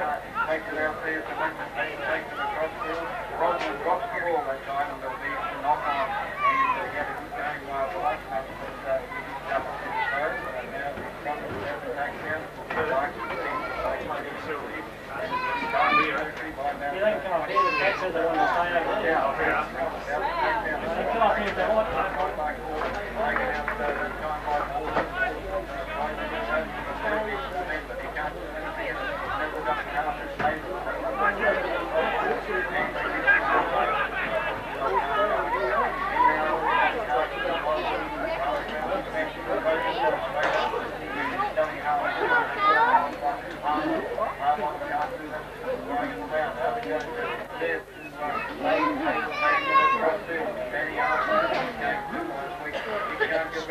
takes it out there to Winton, takes it across field. Rosman drops the ball that time, and there'll be some knock-on. And he had a good game last night, but he didn't jump up to the throw. Now he's coming to the attack down. You don't come up here, the catchers are on the same over there. Yeah, fair enough. Come up here if they want.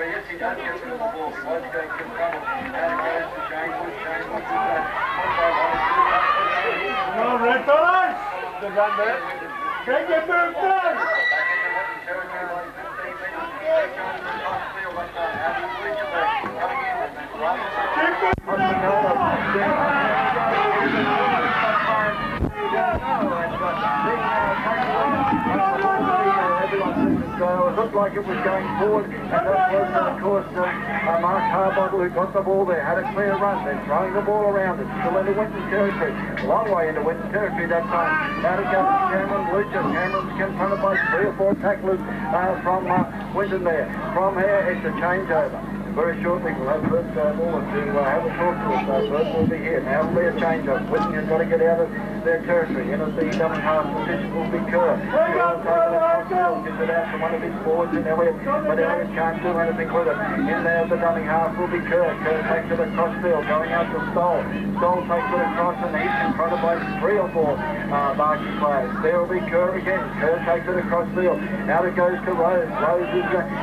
Yes, he does get rid of the ball. He was going to trouble. Out it goes to Shane Wood. Shane Wood is Come on, red fellas! Good run there. Take your move down! back in the Winton territory by 15 metres. They go to the top field. That's how do you reach it there? Coming in and then it looked like it was going forward, and that was, of course, Mark Harbottle who got the ball there, had a clear run, then throwing the ball around it, still into Winton territory, a long way into Winton territory that time. Now to go to Cameron Lucha. Cameron's confronted by 3 or 4 tacklers from Winton there. From here, it's a changeover. Very shortly we'll have Bert Muller to have a talk to us. Bert will be here. Now it'll be a changeover. Winton has got to get out of their territory. In at the dummy half position will be Kerr. Gets it out to one of his forwards in Elliott, but Elliott can't do anything with it. In there the dummy half will be Kerr. Kerr takes it across field, going out to Stoll. Stoll takes it across and he's confronted by 3 or 4 Barky players. There will be Kerr again. Kerr takes it across field. Out it goes to Rose. Rose is taken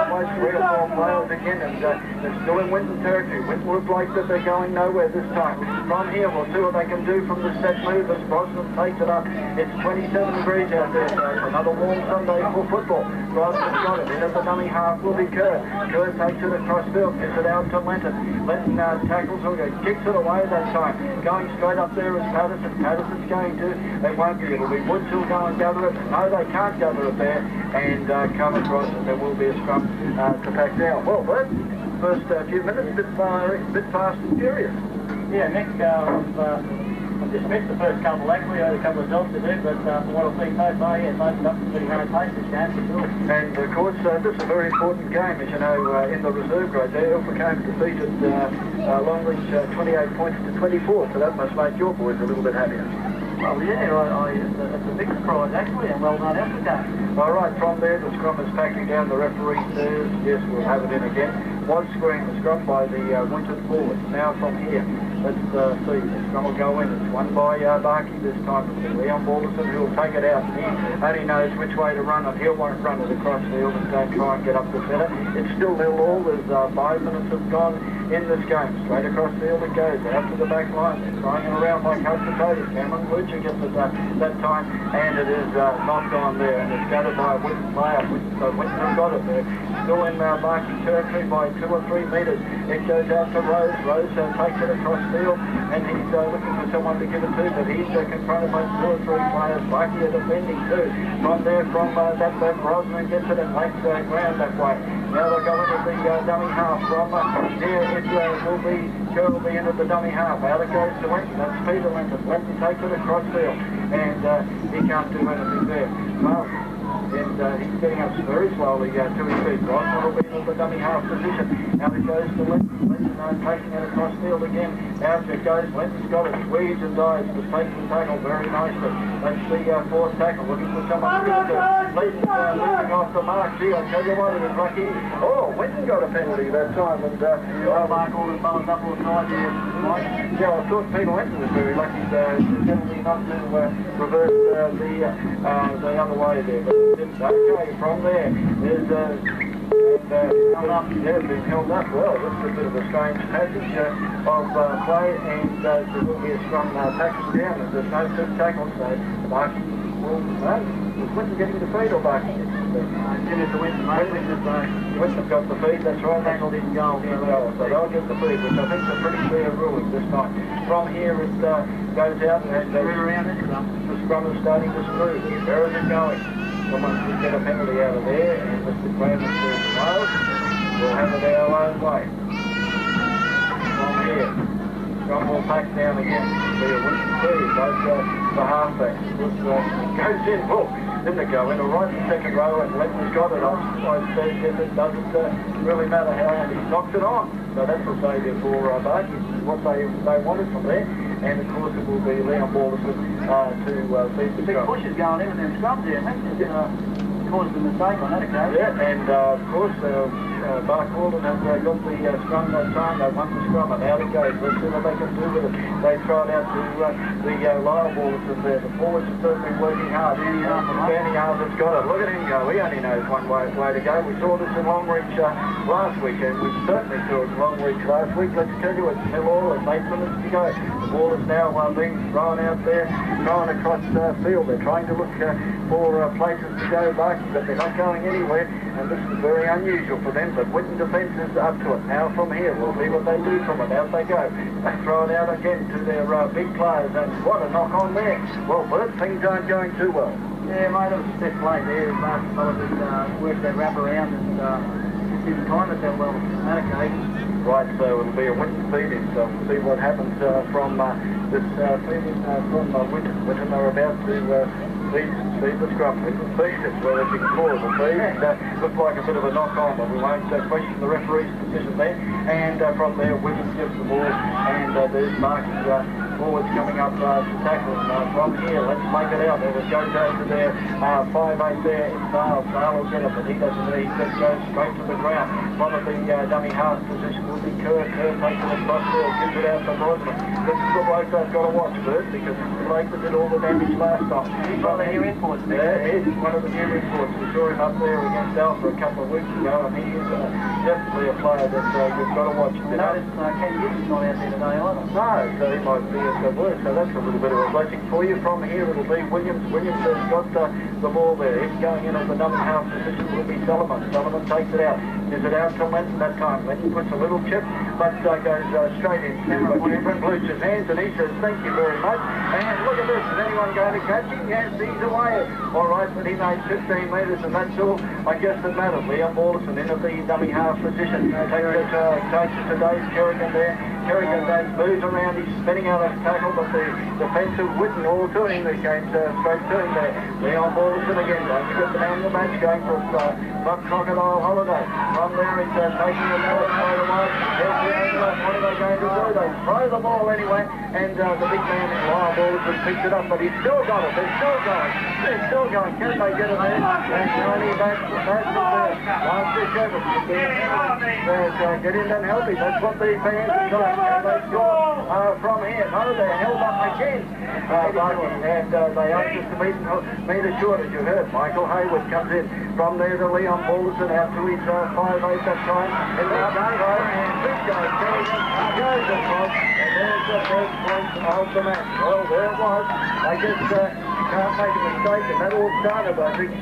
by 3 or 4 players again, and they're still in Winton territory. Winton looks like that they're going nowhere this time. From here, we'll see what they can do from the set move as Brosnan takes it up. It's 27 degrees out there, so it's another warm Sunday for football. Brosnan's got it. In at the dummy half will be Kerr. Kerr takes it across field, gets it out to Linton. Linton tackles or kicks it away that time. Going straight up there is Patterson. Patterson's going to, they won't be, it'll be Woods who'll go and gather it. No, they can't gather it there and come across it. There will be a scrum to pack down. Well, Bert, first few minutes, a bit fast and furious. Yeah, Nick, I've just missed the first couple actually. I had a couple of jobs to do, but from what I've seen so far, yeah, it's opened up some pretty hard pace this game for sure. And of course, this is a very important game, as you know, in the reserve grade there. Ilfracombe defeated Longreach 28 points to 24, so that must make your boys a little bit happier. Well, yeah, it's a big surprise actually, and well done Ilfracombe. All right, from there the scrum is packing down. The referee says, yes, we'll have it in again. Was screen was scrum by the Winton forwards. Now from here, let's see, the scrum will go in. It's won by Barkey this time. It's Leon Balderson who will take it out. He only knows which way to run it. He won't run it across field and don't try and get up the centre. It's still 0-0. There's 5 minutes have gone in this game. Straight across field it goes, out to the back line. They're throwing it around like hard potatoes. Cameron Lucha gets it that time, and it is not gone there. And it's gathered by a Winton player. Winton have got it there. Still in Barkey territory by 2 or 3 metres. It goes out to Rose. Rose takes it across field, and he's looking for someone to give it to, but he's confronted by 2 or 3 players. Barkey are defending too. From there, from that Brosnan gets it and makes ground that way. Now they'll go into the dummy half. From here, it will be Kerr will be into the dummy half. Out it goes to Winton. That's Peter Linton. Linton takes it across field, and he can't do anything there. Well, and he's getting up very slowly to his feet. Brosnan will be in the dummy half position. Now it goes to Linton. Linton taking it across field again. Out it goes. Linton's got it. Squeezes and dives. Just takes the tackle very nicely. That's the 4th tackle. Looking for someone to give it to. Linton losing off the mark. Gee, I'll tell you what, it was lucky. Oh, Winton got a penalty that time. And Mark all the fellas up on the side here. Yeah, I thought Peter Linton was very lucky. Penalty not to reverse the other way there. But okay, from there, there's held up. Yeah, been held up. Well, this is a bit of a strange passage of play, and there will be a strong package down. There's no 2 tackles, so Barkey will know. Is Winton getting the feed or Barkey? It's the Winton, mate. Winton's got the feed, that's right. Tackle didn't go. So they'll get the feed, which I think is a pretty fair ruling this night. From here it goes out and Around this scrum. the scrum is starting to smooth. Where is it going? Someone should get a penalty out of there, and Mr. Graham is doing no. We'll have it our own way. From here, scrum will pack down again. Be a Winton feed, both the halfbacks. This goes in, look. Didn't it go in? Right in the second row, and Winton's got it. I guess it doesn't really matter how, and he knocks it on. So that's a saviour for Barky. What they wanted from there. And of course it will be Leon Balderson to feed the Big scrum. push is going in with them scrums there, mate. Caused a mistake on that occasion. Yeah, and of course Mark Walden has got the scrum that time. They won the scrum, and out it goes. Let's see what they can do with it. They throw it out to the Lyle Balderson there. The forwards are certainly working hard. Danny Harper's got it. Look at him go. He only knows one way to go. We saw this in Longreach last week, and we certainly saw it in Longreach last week. Let's tell you, it's 0-0 and 8 minutes to go. The ball is now being thrown out there, thrown across field. They're trying to look for places to go back, but they're not going anywhere, and this is very unusual for them. But Winton defence is up to it. Now from here, we'll see what they do from it. Out they go. They throw it out again to their big players, and what a knock on there. Well, Bert, things aren't going too well. Yeah, mate, that was a set play there. Mark Sullivan worked that wrap around and just didn't time it that well on that occasion. Right, so it'll be a Winton feed-in, so we'll see what happens from this feed-in from Winton. Winton are about to feed the scrum. Winton feed as well as you can call it a feed. Looks like a bit of a knock-on, but we won't question the referee's decision there. And from there, Winton gives the ball, and there's Mark's forwards coming up to tackle. From here, let's make it out. There it goes over to their 5'8" there in Bale. Bale will get it, but he doesn't. He just goes straight to the ground. One of the dummy half position will be Kerr. Kerr takes it across field, gives it out to Brosnan. This is the bloke I've got to watch first, because this is the bloke that did all the damage last time. He's one of the new imports. Yeah, he's one of the new imports. We saw him up there against Alpha a couple of weeks ago, and he is definitely a player that we've got to watch. You notice Ken Gibbs not out there today either. No, so he might be at the work, so that's a little bit of a blessing for you. From here it'll be Williams. Williams has got the ball there. He's going in at the number half position. Will be Solomon. Solomon takes it out. Gives it out to Winton that time. Winton puts a little chip, but goes straight into Cameron Bluch's hands, and he says, thank you very much. And look at this. Is anyone going to catch him? Yes, he's away. All right, but he made 15 metres, and that's all I guess that matters. Leon Balderson in at the dummy half position. Takes it to Dave Kerrigan there. Kerrigan moves around. He's spinning out of tackle, but the defensive Winton all to him. They came straight to him there. Leon Balderson again. Don't forget the man of the match going for Buck Crocodile Holiday. From there, it's taking the ball straight away. What are they going to do? They throw the ball anyway, and the big man in Lyle Balderson picks it up, but he's still got it. They're still going. They're still going. Can they get it there? And Tony back there. Last fish over. Get in and help him. That's what the fans are saying. Can they score from here? No, they're held up again. And they are just a metre short, as you heard. Michael Hayward comes in. From there to Leon Balderson out to his 5'8" that time. And now Davo, and this guy goes across, and there's the first point of the match. Well, there it was. I guess you can't make a mistake, and that all started, I think,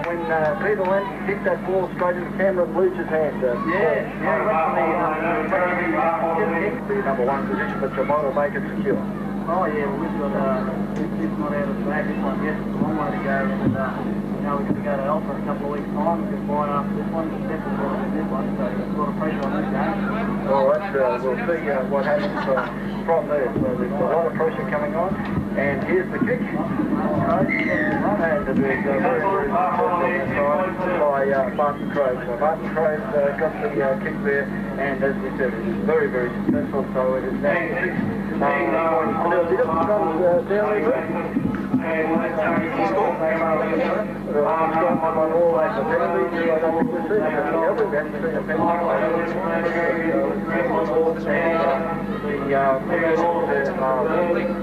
when Peter Lanty kicked that ball straight into Cameron Bluch's hand. He went from the number one position, but Jamal will make it secure. Oh yeah, well we've got this not out of the bag. This one, yes, it's a long way to go, and we're going to go to Alpha in a couple of weeks' time. We can buy after this one, and definitely better than this one. So there's a lot of pressure on this game. All right, we'll see what happens from there. So there's a lot of pressure coming on, and here's the kick. And it is very, very successful by Martin Crowe. So Martin Crowe's got the kick there, and as we said, it is very, very successful. So it is now 6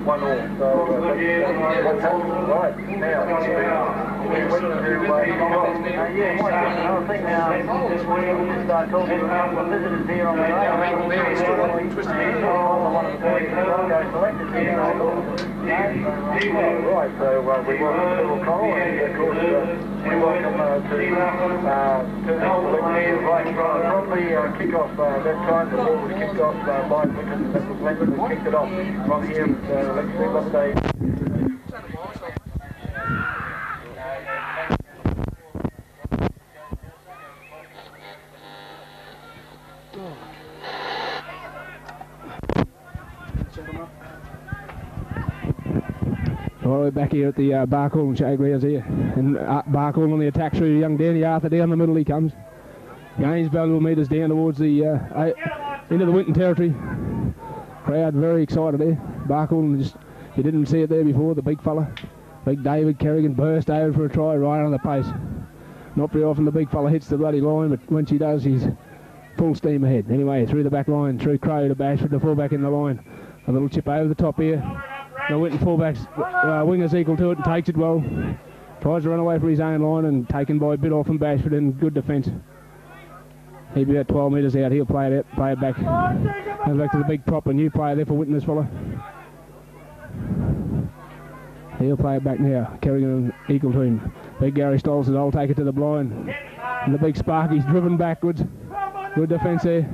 1 all. So what's happening right now? another thing now, this morning we just talking to a couple of visitors here on the day. One of the boys selected here. Right, so we welcome Little Cole, and of course we welcome to the kick-off that time. The ball was kicked off by Winton. That was Winton who kicked it off from here. Let's see what they... Well, we're back here at the Barcall and Showgrounds here, and Barcall on the attack through young Danny Arthur. Down the middle he comes. Gains valuable metres down towards the into the Winton territory. Crowd very excited there. Barcall, just you didn't see it there before. The big fella, big David Kerrigan, burst over for a try right on the pace. Not very often the big fella hits the bloody line, but when she does, he's full steam ahead. Anyway, through the back line, through Crow to Bashford, the fullback in the line. A little chip over the top here. The Winton fullback's winger's equal to it and takes it well. Tries to run away from his own line and taken by a bit off from Bashford and good defence. He'll be about 12 metres out. He'll play it back. Goes back to the big prop, a new player there for Winton, this fella. He'll play it back now. Kerrigan equal to him. Big Gary Stoll says, I'll take it to the blind. And the big Sparky's driven backwards. Good defence there.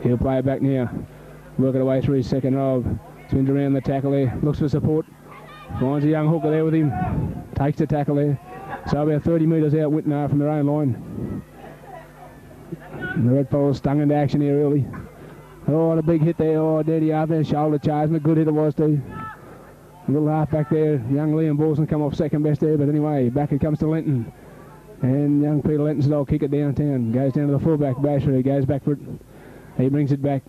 He'll play it back now. Working away through his second row. Spins around the tackle there. Looks for support. Finds a young hooker there with him. Takes the tackle there. So about 30 metres out Winton are from their own line. And the red fellas stung into action here early. Oh, and a big hit there. Oh, Daddy Arthur, shoulder charge, and a good hit it was too. A little half back there. Young Liam Balson come off second best there, but anyway, back it comes to Linton. And young Peter Linton said, I'll kick it downtown. Goes down to the fullback, Bashford. He goes back for it. He brings it back.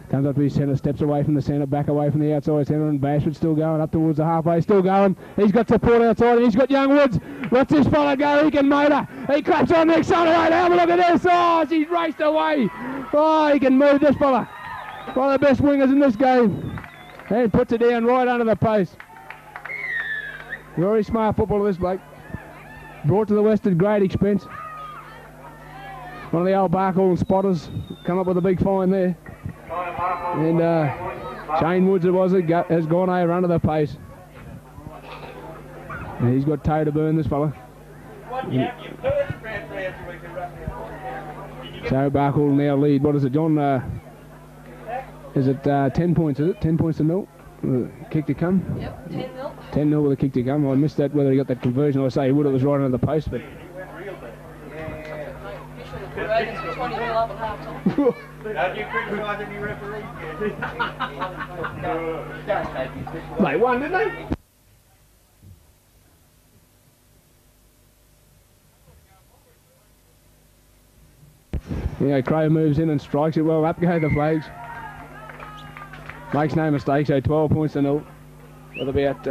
Comes up to his centre, steps away from the centre, back away from the outside centre, and Bashford still going up towards the halfway, still going. He's got support outside, and he's got young Woods. What's this fella go? He can motor. He claps on the accelerator. Have a look at this. Oh, she's raced away. Oh, he can move this fella. One of the best wingers in this game. And puts it down right under the post. Very smart football, this bloke. Brought to the West at great expense. One of the old Barcall spotters come up with a big fine there. And Shane Woods, it was, has gone over under the pace. And he's got toe to burn, this fella. So Barcall now lead. What is it, John? Is it 10 points, is it? 10 points to 0? Kick to come? Yep, 10-0. 10-0 with a kick to come. I missed that, whether he got that conversion. I say he would, it was right under the post, but... Ravens were 20-0 up at half-time. How do you criticise any referee? They won, didn't they? Yeah, Crow moves in and strikes it well. Up go the flags. Makes no mistake, so 12 points to 0. With about,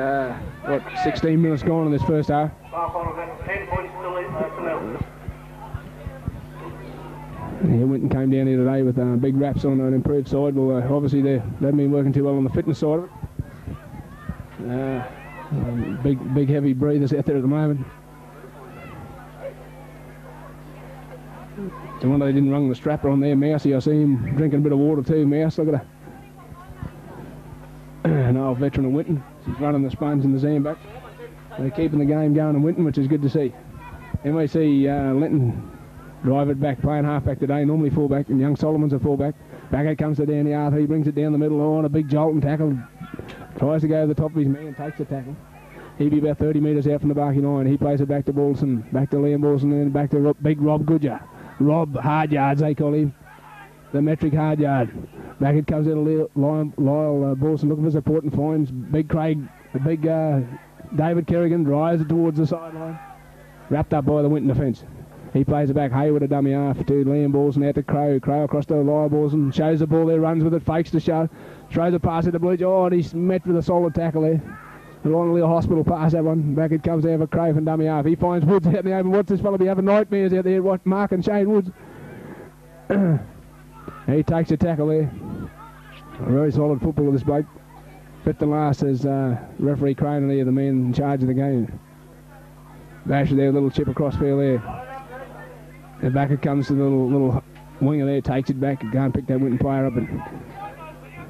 16 minutes gone in this first half. 10 points to 0. Yeah, Winton came down here today with big wraps on an improved side. Well, obviously they haven't been working too well on the fitness side of it. Big heavy breathers out there at the moment. No wonder they didn't rung the strapper on there, Mousey. I see him drinking a bit of water too, Mouse. Look at her. An old veteran of Winton. She's running the sponge and the Zamback. They're keeping the game going in Winton, which is good to see. And we see Linton drive it back, playing half-back today, normally full-back, and young Solomon's a full-back. Back it comes to Danny Arthur. He brings it down the middle on a big jolt and tackle. Tries to go over the top of his man, takes the tackle. He'd be about 30 metres out from the Barkey line. He plays it back to Balson, back to Liam Balson, and then back to big Rob Goodyer. Rob Hard Yards, they call him. The metric hard yard. Back it comes out of Lyle Balson looking for support and finds big Craig, big David Kerrigan, drives it towards the sideline. Wrapped up by the Winton defence. He plays it back, Hayward a dummy half to Liam Balson, out to Crow. Crow across to Lyle Balson, shows the ball there, runs with it, fakes the shot, throws a pass at the bleach. Oh, and he's met with a solid tackle there. A long little hospital pass, that one. Back it comes there for Crow from dummy half. He finds Woods out in the open. What's this fella be having nightmares out there? What, Mark and Shane Woods? He takes a tackle there. A very solid football of this bloke. Fifth and last is referee Cronin here, the man in charge of the game. Basher there, a little chip across field there. And back it comes to the little winger there, takes it back, can't pick that Winton player up and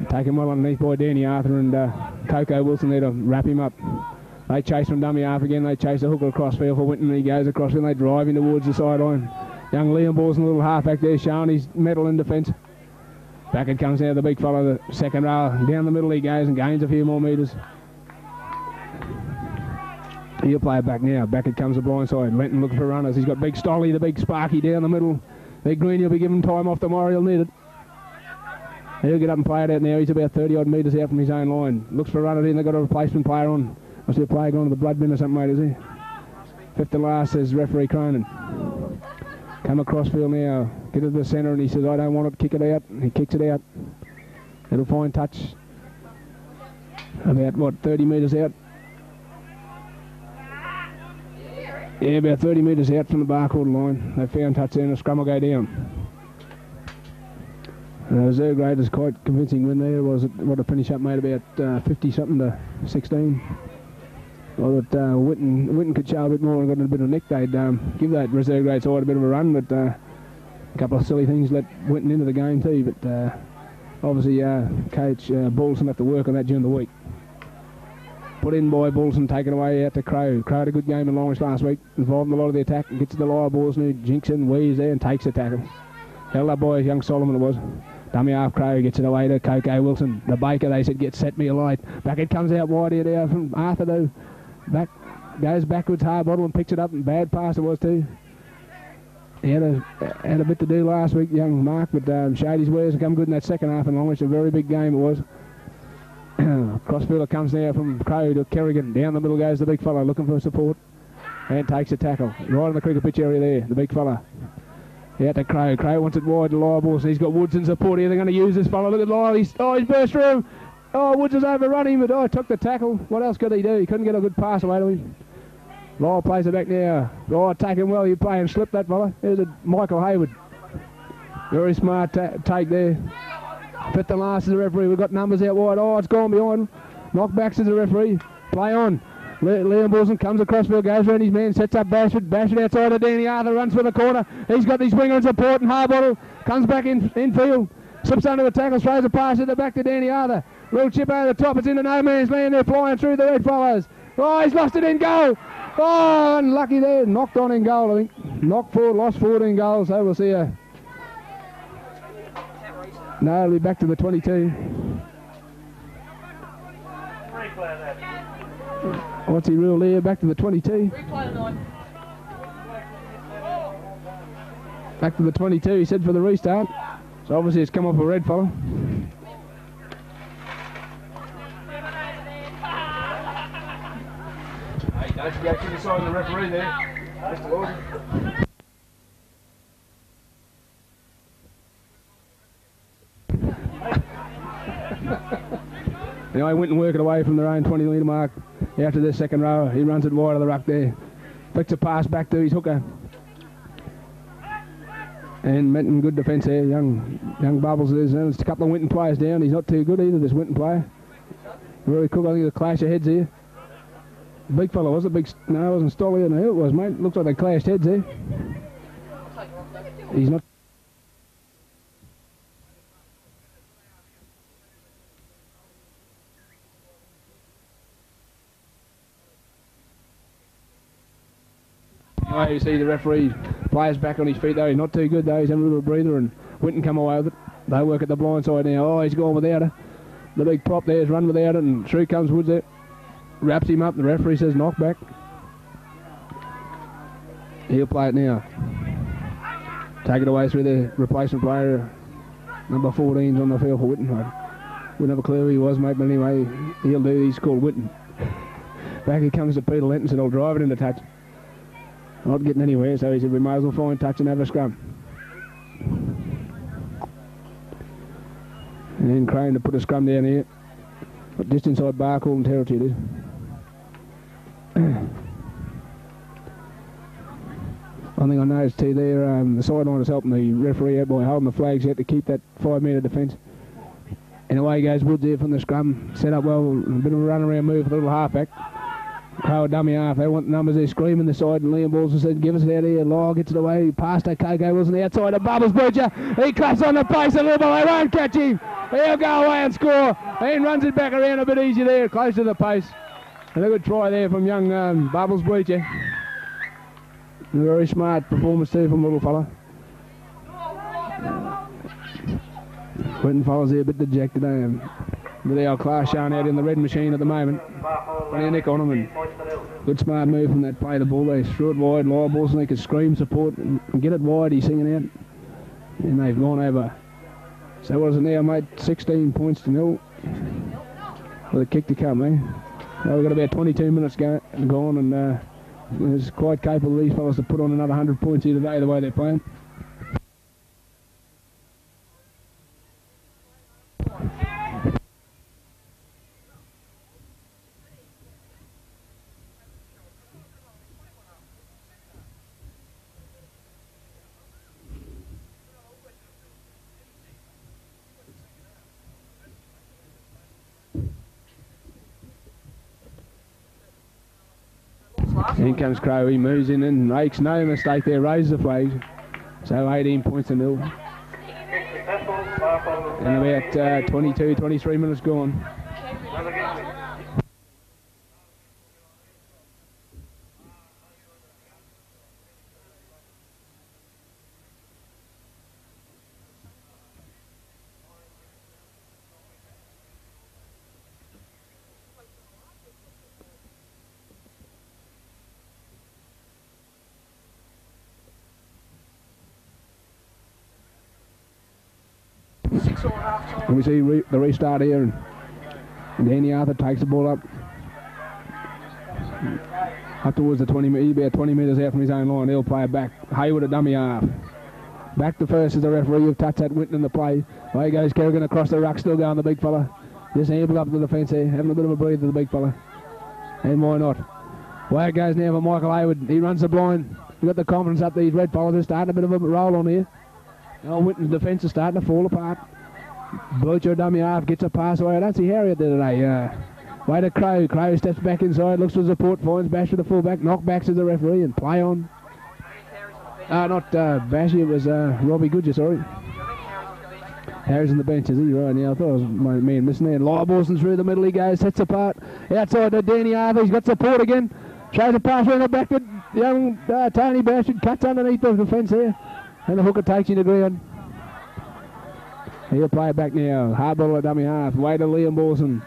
take him well underneath by Danny Arthur and Coco Wilson there to wrap him up. They chase from dummy half again, they chase the hooker across field for Winton, and he goes across and they drive him towards the sideline. Young Liam Ball's in the little half back there, showing his mettle in defence. Back it comes now, the big fella, the second row, down the middle he goes and gains a few more metres. He'll play it back now. Back it comes the blind side. Winton looking for runners. He's got Big Stolly, the big Sparky down the middle. Big Green, he'll be given time off tomorrow. He'll need it. He'll get up and play it out now. He's about 30 odd metres out from his own line. Looks for a runner in. They've got a replacement player on. I see a player going to the blood bin or something, mate, is he? Fifth and last, says referee Cronin. Come across field now. Get it to the centre and he says, I don't want it. Kick it out. And he kicks it out. It'll find touch. About, what, 30 metres out? Yeah, about 30 metres out from the barcode line. They found touch there and a scrum will go down. Reserve grade is quite convincing win there. Was it what a finish up made about 50-something to 16. Well, that Winton could show a bit more and got a bit of nick. They'd give that reserve grade side a bit of a run, but a couple of silly things let Winton into the game too. But obviously, Coach Balson will have to work on that during the week. Put in by Balson, taken away out to Crow. Crow had a good game in Longreach last week, involved in a lot of the attack, and gets to the lower balls now. Jinxon weaves there and takes the tackle. Held up by young Solomon it was. Dummy half Crow gets it away to Coco Wilson. The Baker, they said, get set me alight. Back it comes out wide here now from Arthur though. Back, goes backwards, Harbottle and picks it up, and bad pass it was too. He had a bit to do last week, young Mark, but showed his wares and come good in that second half in Longreach. A very big game it was. Crossfielder comes now from Crow to Kerrigan. Down the middle goes the big fella looking for support and takes a tackle. Right on the cricket pitch area there, the big fella. Out to Crow. Crow wants it wide to Lyle Balls. He's got Woods in support here. They're going to use this fella. Look at Lyle. He's burst through. Oh, Woods has overrun him, but took the tackle. What else could he do? He couldn't get a good pass away to him. Lyle plays it back now. Oh, taking well. You play and slip that fella. There's a Michael Hayward. Very smart take there. Fifth and last is the referee. We've got numbers out wide. Oh, it's gone behind. Knockbacks is the referee. Play on. Liam Wilson comes across field, goes around his man, sets up Bashford. Bashford outside of Danny Arthur, runs for the corner. He's got his winger in support, and Harbottle comes back in field. Slips under the tackle, throws a pass at the back to Danny Arthur. Little chip over the top, it's into no man's land. They're flying through the red fellas. Oh, he's lost it in goal. Oh, unlucky there. Knocked on in goal, I think. Knocked forward, lost forward in goal, so we'll see a... No, it'll be back to the 22. What's he ruled there? Back to the 22. Back to the 22, he said, for the restart. So obviously it's come off a red fella. Hey, don't forget to criticise the referee there, Mr. Lawson. Anyway, Winton working away from their own 20 metre mark after the second row. He runs it wide of the ruck there. Flicks a pass back to his hooker. And Winton, good defence there. Young Bubbles is. There's a couple of Winton players down. He's not too good either, this Winton player. Very cool. I think there's a clash of heads here. Big fella, was it? No, it wasn't Stolly. No, it was, mate. Looks like they clashed heads there. He's not. You see the referee players back on his feet though. He's not too good though. He's having a little breather, and Winton come away with it. They work at the blind side now. Oh, he's gone without it. The big prop there's run without it, and through comes Woods there. Wraps him up. The referee says knock back. He'll play it now. Take it away through the replacement player. Number 14's on the field for Winton. I wouldn't have a clue who he was, mate, but anyway, he'll do. He's called Winton. Back he comes to Peter Lenton, and he'll drive it into touch. Not getting anywhere, so he said we might as well find touch and have a scrum. And then Crane to put a scrum down here. But just inside Barcaldine territory it is. One thing I noticed too there, the sideline is helping the referee out by holding the flags out to keep that 5 metre defence. And away goes Woods here from the scrum. Set up well, a bit of a run around move for the little halfback. Crow dummy half. They want the numbers. They're screaming the side, and Liam Balls said, "Give us it out here." Law gets it away. Past that Coco Wilson outside of Bubbles Butcher. He claps on the pace a little bit. They won't catch him. He'll go away and score. And runs it back around a bit easier there, close to the pace. And a good try there from young Bubbles Butcher. A very smart performance too from little fella. Winton follows there a bit dejected. With the old class showing out in the red machine at the moment. Plenty of nick on him, and good smart move from that play. The ball, they threw it wide. Lyle Balls, they could scream support and get it wide. He's singing out, and they've gone over. So what is it now, mate? 16 points to 0 with a kick to come, eh? Now we've got about 22 minutes gone, and it's quite capable of these fellas to put on another 100 points here today, the way they're playing. In comes Crow, he moves in and makes no mistake there, raises the flag. So 18 points to 0. And about 22, 23 minutes gone. And we see the restart here, and Danny Arthur takes the ball up towards the 20 metres, about 20 metres out from his own line. He'll play it back. Hayward a dummy half. Back to first as the referee. You've touched that Winton in the play. Away goes Kerrigan across the ruck, still going the big fella. Just ambled up to the defence there, having a bit of a breather, the big fella. And why not? Away it goes now for Michael Hayward. He runs the blind. He's got the confidence up. These red fellas are starting a bit of a roll on here. Oh, Winton's defence is starting to fall apart. Butcher dummy half gets a pass away. I don't see Harriet there today. Way to Crow. Crow steps back inside, looks for support, finds Bash for the fullback, knockbacks to the referee and play on. Not Bashy, it was Robbie Goodger, sorry. Harry's on the bench, is he? Right now, I thought it was my man missing there. Lyborson through the middle, he goes, sets apart. Outside to Danny Arthur, he's got support again. Shows a pass around the back to young Tony Bashard, cuts underneath the defence there. And the hooker takes him to ground. He'll play it back now. Hard ball at dummy half. Way to Liam Borson.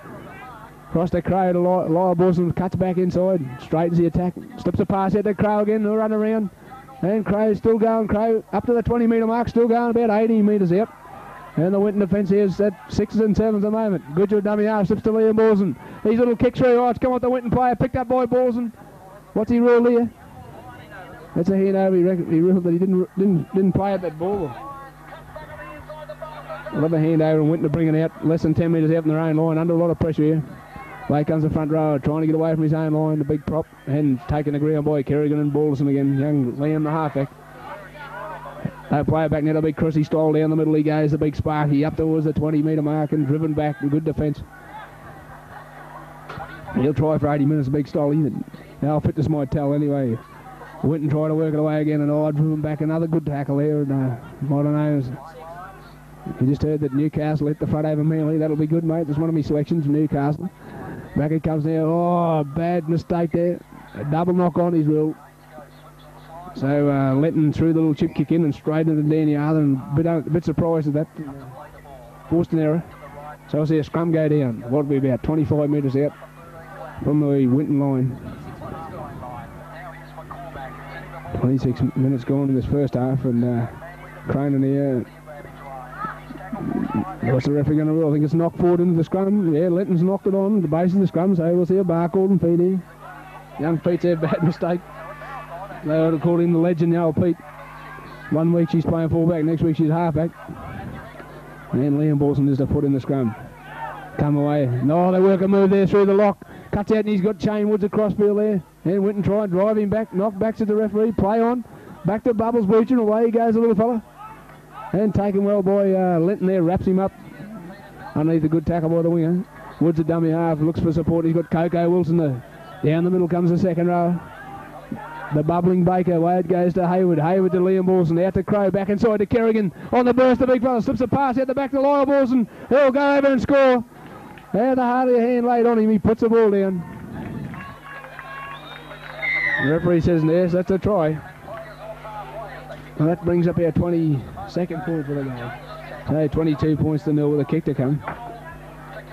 Cross the Crow to Lyle Borson. Cuts back inside. Straightens the attack. Slips a pass out to Crow again. He'll run around. And Crow's still going. Crow up to the 20 metre mark. Still going about 18 metres out. And the Winton defence here is at 6s and 7s at the moment. Good job dummy half. Slips to Liam Borson. These little kicks through. Oh, it's come off the Winton player. Picked up by Borson. What's he ruled here? That's a hand over. He ruled that he didn't play at that ball. Another hand over and Winton to bring it out less than 10 metres out in their own line, under a lot of pressure here. Away comes the front row, trying to get away from his own line, the big prop, and taking the ground by Kerrigan and Balderson again. Young Liam the halfback. They'll play it back now, the big Chrissy style down the middle he goes, the big Sparky up towards the 20 metre mark and driven back, good defence. He'll try for 80 minutes, the big style. Now fitness might tell anyway. Winton trying to work it away again and I driven back, another good tackle there, and I don't know. You just heard that Newcastle hit the front over Manly. That'll be good, mate. That's one of my selections, Newcastle. Back it comes now. Oh, bad mistake there. A double knock on his rule. So Linton threw the little chip kick in and straight into Danny Arthur, and a bit surprised at that. Forced an error. So I see a scrum go down. What would be about 25 metres out from the Winton line. 26 minutes gone in this first half, and Cronin here. What's the referee going to rule? I think it's knocked forward into the scrum. Yeah, Linton's knocked it on the base of the scrum, so we'll see a bar called and Pete here. Young Pete's had a bad mistake. They ought to call him the legend, the old Pete. 1 week she's playing fullback, next week she's halfback. And Liam Borson is the foot in the scrum. Come away. No, they work a move there through the lock. Cuts out and he's got Shane Woods across field there. And Winton try and drive him back. Knock back to the referee. Play on. Back to Bubbles Butcher. Away he goes, the little fella. And taken well by Linton there. Wraps him up underneath a good tackle by the winger. Woods a dummy half. Looks for support. He's got Coco Wilson, the Down the middle comes the second row. The bubbling Baker, away it goes to Hayward. Hayward to Liam Wilson, out to Crow, back inside to Kerrigan. On the burst, the big fella slips a pass out the back to Lyle Wilson. He'll go over and score. There, the heart of your hand laid on him, he puts the ball down. The referee says yes, that's a try. Well, that brings up our 22nd point for the game. So 22 points to 0 with a kick to come.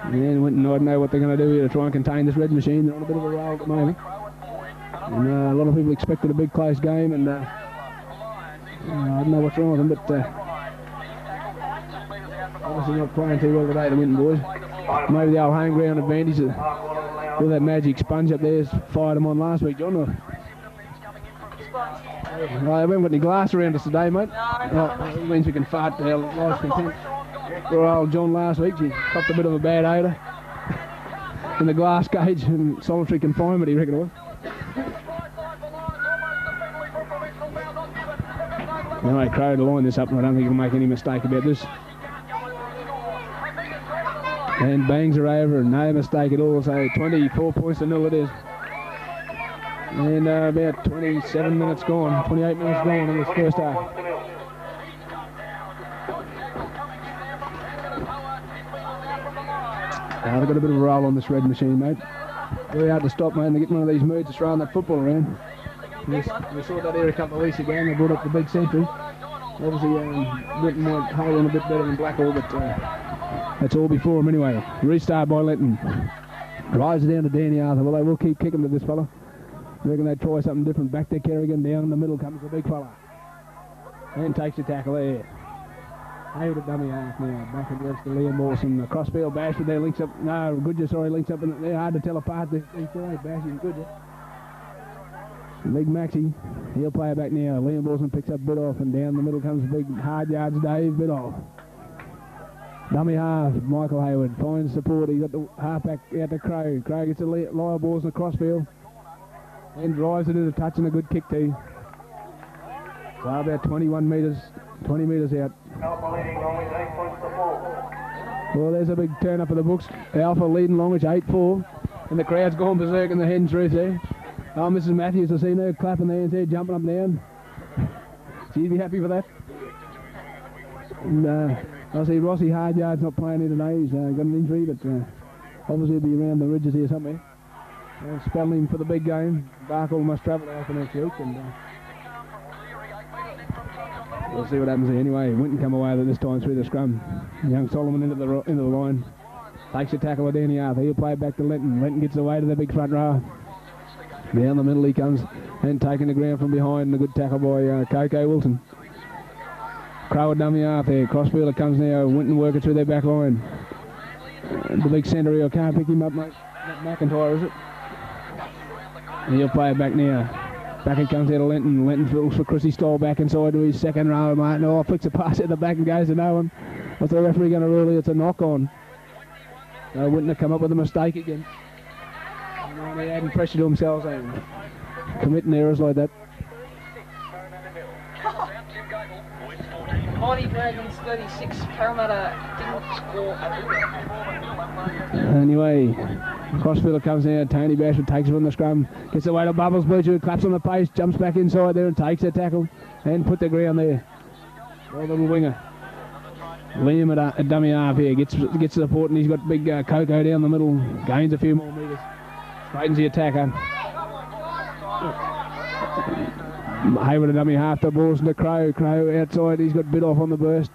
And Winton, I don't know what they're going to do here to try and contain this red machine. They're on a bit of a roll at the moment. And a lot of people expected a big close game, and I don't know what's wrong with them, but obviously not playing too well today, the Winton boys. Maybe the old home ground advantage with that magic sponge up there has fired them on last week, John. Or? We haven't got any glass around us today, mate. It means we can fart our life's content. Poor old John last week, he copped a bit of a bad odour in the glass cage in solitary confinement, he reckon it was. Anyway, Crow to line this up, and I don't think he'll make any mistake about this. And bangs are over, and no mistake at all, so 24 points to 0 it is. And about 27 minutes gone, 28 minutes gone in this first half. They've got a bit of a roll on this red machine, mate. Very hard to stop, mate, and they get one of these moods of throwing that football around. We saw that here a couple of weeks ago, and they brought up the big century. Obviously, Winton might hold on a bit better than Blackwell, but that's all before him anyway. Restart by Linton. Drives it down to Danny Arthur. Well, they will keep kicking to this fella. I reckon they try something different. Back to Kerrigan. Down in the middle comes the big fella. And takes the tackle there. Hayward at dummy half now. Back against the Liam Wilson. The crossfield Bashford there links up. No, Goodger, sorry, links up. And they're hard to tell apart. These two ain't Bash and Goodger. Big Maxie, he'll play it back now. Liam Wilson picks up Bidoff, and down the middle comes the big hard yards Dave Bidoff. Dummy half, Michael Hayward finds support. He's got the half back out to Crow. Crow gets the Lyle balls in the crossfield and drives it into touch and a good kick too. So about 21 metres, 20 metres out. Well, there's a big turn up of the books. Alpha leading Longwich 8-4, and the crowd's gone berserk in the hen's roof there. Oh, Mrs. Matthews, I seen her clapping their hands there, jumping up and down. She'd be happy for that. And I see Rossi Hardyard's not playing here today. He's got an injury, but obviously he'll be around the ridges here somewhere. Spelling him for the big game. Barkle must travel out for next week, and we'll see what happens here. Anyway, Winton come away with it this time through the scrum. Young Solomon into the line. Takes a tackle with Danny Arthur. He'll play it back to Linton. Linton gets away to the big front row. Down the middle he comes, and taking the ground from behind. A good tackle by Coco Wilton. Crow at dummy half there. Crossfielder comes now. Winton working through their back line. The big centre here, can't pick him up, mate. Not McIntyre, is it? And he'll play it back now. Back it comes out of Linton. Linton fills for Chrissy Stoll back inside to his second row, mate. No, flicks a pass at the back and goes to no one. What's the referee going to rule here? It's a knock on. Winton have come up with a mistake again. They're adding pressure to themselves and committing errors like that. Mighty Dragons 36, Parramatta didn't score at all. Anyway, Crossfielder comes out, Tony Bashford takes it from the scrum, gets away to Bubbles Butcher, claps on the pace, jumps back inside there and takes a tackle and put the ground there. Well, little winger. Liam at a dummy half here, gets support, and he's got big Coco down the middle, gains a few more metres. Straightens the attacker. Hayward a dummy half, the ball's to Crow. Crow outside, he's got bit off on the burst.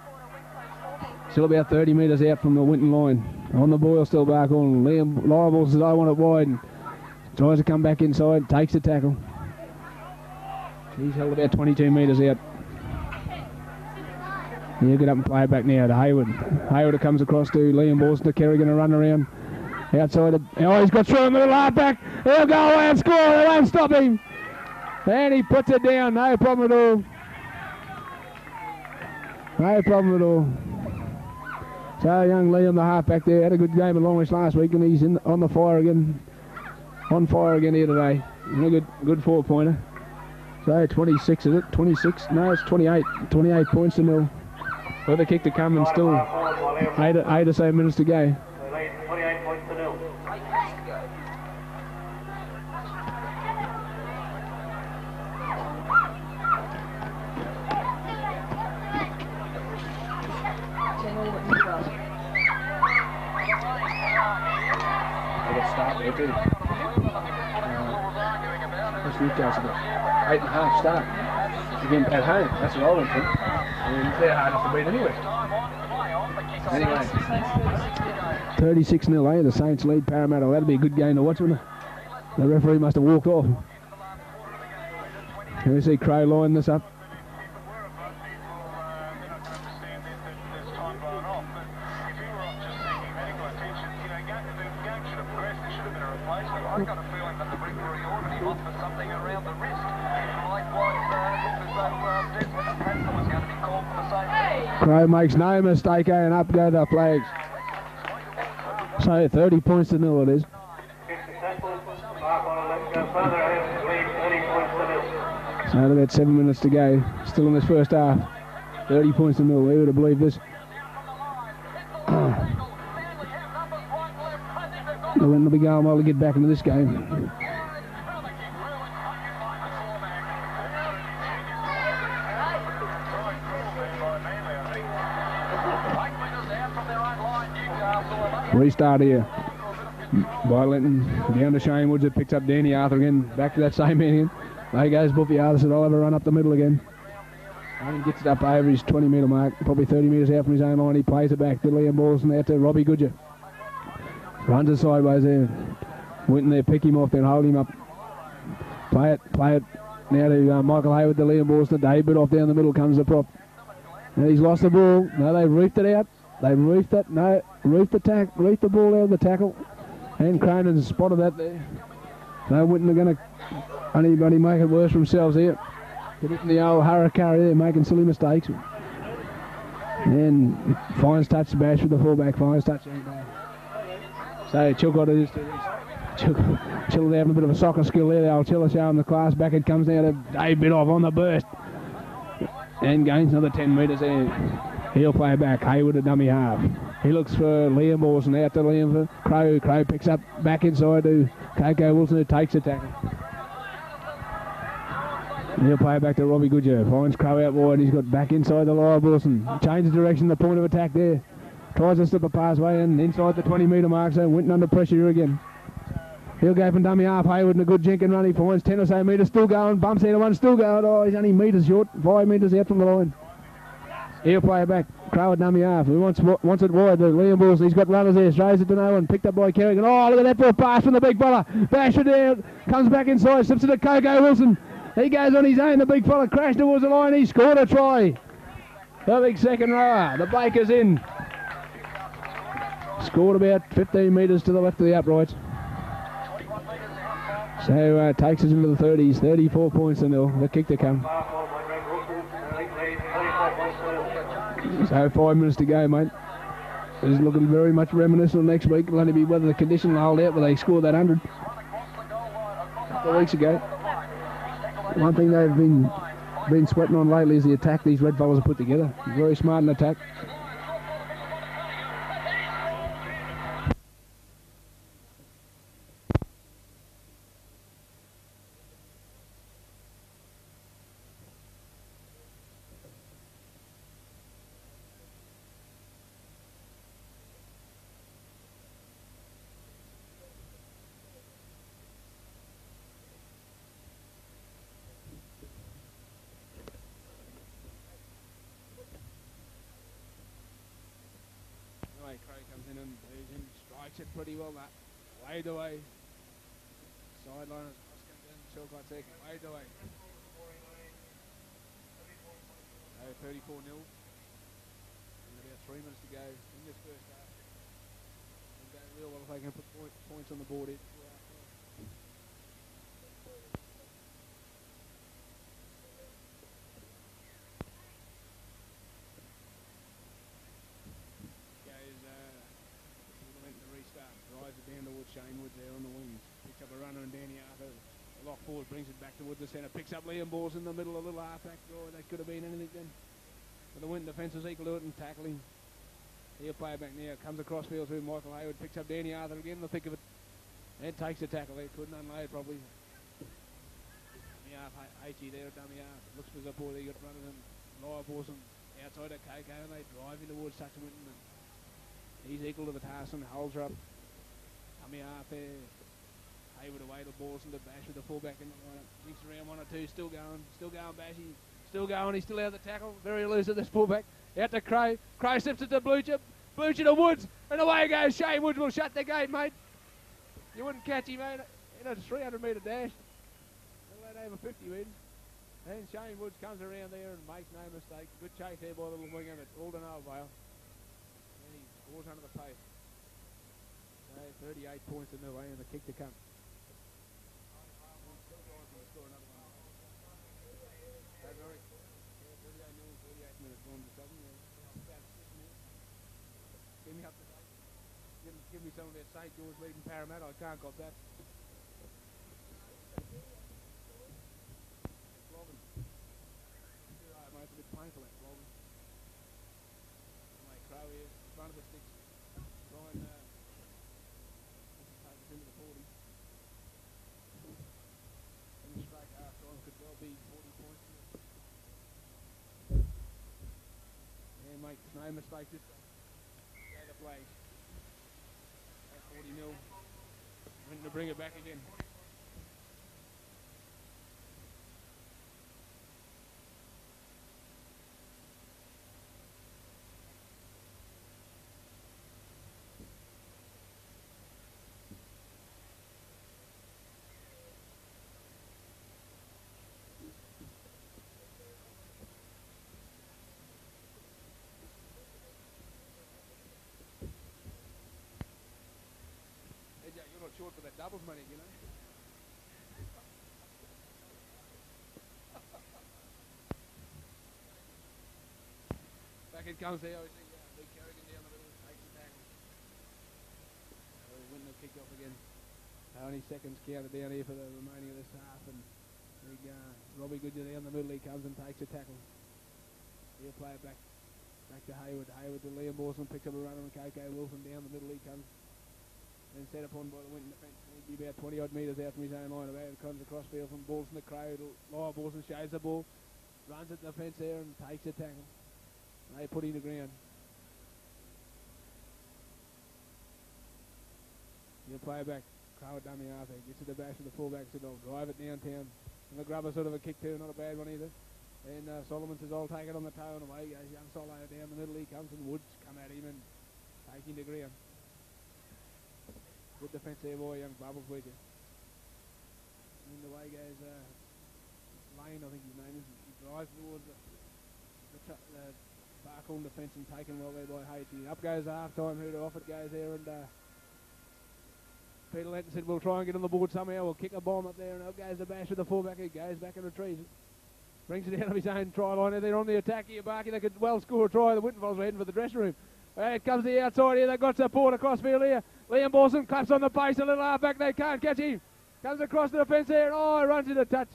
Still about 30 metres out from the Winton line. On the boil, still back on. Liam Liable says, I want it wide. And tries to come back inside, takes the tackle. He's held about 22 metres out. He'll get up and play it back now to Hayward. Hayward comes across to Liam Balls to Kerrigan to run around. Outside of, he's got through him with a half back. He'll go away and score. They won't stop him. And he puts it down. No problem at all. No problem at all. So young Liam, the half back there, had a good game at Longwich last week, and he's on the fire again. On fire again here today. And a good 4-pointer. So 26 is it? 26? No, it's 28. 28 points to 0. With a kick to come and still 8 or so minutes to go. Start there, too. What's Newcastle got? 8.5 start. Again, at home. That's what I went for. And they're hardest to beat anyway. Anyway. 36-0, eh? The Saints lead Parramatta. That'll be a good game to watch, wouldn't it? The referee must have walked off. Can we see Crow line this up? I've got a feeling that the referee already offered something around the wrist. Likewise, looked as though Desmond Patton was going to be called for the same thing. Crow makes no mistake, eh, and up go the flags. So 30 points to 0 it is. So about 7 minutes to go. Still in this first half. 30 points to 0. We would have believed this. The Winton will be going well to get back into this game. Restart here by Linton. Down to Shane Woods. It picks up Danny Arthur again. Back to that same man again. There goes Buffy Arthur. Said I'll have a run up the middle again. And gets it up over his 20 metre mark. Probably 30 metres out from his own line. He plays it back to Liam Balson out to Robbie Goodger. Runs it sideways there. Winton there, pick him off, then hold him up. Play it. Now to Michael Hayward, to Liam Balson, to David off down the middle comes the prop. Now he's lost the ball. No, they've reefed it out. They've reefed it. No, reefed the ball out of the tackle. And Cronin's spotted that there. So Winton are going to only make it worse for themselves here. Getting the old Harakari there, making silly mistakes. And Fines touch bash with the fullback. Fines touch. So Chilcott is Chill having a bit of a soccer skill there. The old Chiller showing the class. Back it comes now to Dave Bidoff on the burst. And gains another 10 metres there. He'll play back. Hayward a dummy half. He looks for Liam Wilson. Out to Liam for Crow. Crow picks up back inside to Coco Wilson, who takes the tackle. He'll play back to Robbie Goodger. Finds Crow out wide. He's got back inside the Live Wilson. Changes direction, the point of attack there. Tries to slip a pass way and inside the 20 metre mark, so Winton under pressure here again. He'll go from dummy half. Hayward and a good Jenkin run. He finds 10 or so metres, still going. Bumps out of one, still going. Oh, he's only metres short, 5 metres out from the line. He'll play it back. Crow at dummy half. He wants it wide to Liam Wilson. He's got runners there. Throws it to no one. Picked up by Kerrigan. Oh, look at that ball pass from the big fella. Bash it down. Comes back inside. Slips it to Coco Wilson. He goes on his own. The big fella crashed towards the line. He scored a try. The big second rower. The Baker's in. Scored about 15 metres to the left of the uprights. So takes us into the 30s. 34 points to 0. The kick to come. So 5 minutes to go, mate. It's looking very much reminiscent of next week. It'll only be whether the condition will hold out, where they scored that 100 a couple of weeks ago. One thing they've been sweating on lately is the attack these red fellas have put together. Very smart in attack. Craig comes in and strikes it pretty well. That wade away. Sideline as Cross comes in. Chilcott second. Wade away. So 34-0. About 3 minutes to go in this first half. They'll go real well if they can put points on the board here. Shane Woods there on the wings. Picks up a runner and Danny Arthur. Lock forward, brings it back towards the centre. Picks up Liam Balls in the middle, a little half-back draw. That could have been anything then. But the Winton defence was equal to it and tackling. He'll play it back now. Comes across field through Michael Hayward. Picks up Danny Arthur again in the thick of it. And takes the tackle there, couldn't unload probably. Dummy half, H.E. there, dummy half. Looks for the ball, he got running and Live Awesome outside of KK and they drive in towards Saxon Winton. And he's equal to the task and holds her up. Dummy half there. Hayward away to Bawson to Bash with the fullback in the lineup. Jinks around 1 or 2, still going Bashy. Still going, he's still out of the tackle. Very loose at this fullback. Out to Crow. Crow slips it to Blucher. Blucher to Woods. And away goes Shane Woods. Will shut the gate, mate. You wouldn't catch him, mate. In a 300-metre dash. He'll let over 50 metres. And Shane Woods comes around there and makes no mistake. Good chase there by the little winger, but all to no avail. And he scores under the pace. So 38 points in the way and the kick to come. Give me some of that St. George leading Parramatta. I can't cop that. Flogging. Mate, it's a bit painful that flogging. Mate, Crow here, in front of the sticks. Try and take us into the 40s. And the straight half time could well be 40 points. And make no mistake this time. Go to play. 40 mil. Winton to bring it back again. You're not short for that doubles money, you know. Back it comes there, obviously. Big Kerrigan down the middle, takes it back. Winton will kick off again. Only seconds counted down here for the remaining of this half, and big Robbie Goodyear down the middle. He comes and takes a tackle. He'll play it back to Hayward. Hayward to Liam Borson, picks up a runner, and KK Wilson down the middle. He comes. And set upon by the Winton defence. He'd be about 20 odd metres out from his own line. About comes across field from Bawson to Crow. Live Bawson shaves the ball, runs at the fence there and takes a tackle. They put him to ground. He'll play it back. Crow at dummy half. Gets to the bash of the fullback, so they'll drive it downtown. And the grubber sort of a kick too, not a bad one either. And Solomon says, I'll take it on the toe and away goes young Solo down the middle. He comes and Woods come at him and take him to ground. Good defence there by young Bubbles Weaker. And the way goes Lane, I think his name is. He drives towards the Barkhorn defence and taken well there by H.E. Up goes half time. Who to off it goes there and Peter Lenton said we'll try and get on the board somehow. We'll kick a bomb up there and up goes the bash with the fullback who goes back and retrieves it. Brings it out of his own try line. They're on the attack here, Barkey. They could well score a try. The Winton Vols are heading for the dressing room. It comes the outside here. They've got support across field here. Liam Bawson claps on the pace. A little half back. They can't catch him. Comes across the fence there. Oh, runs into touch.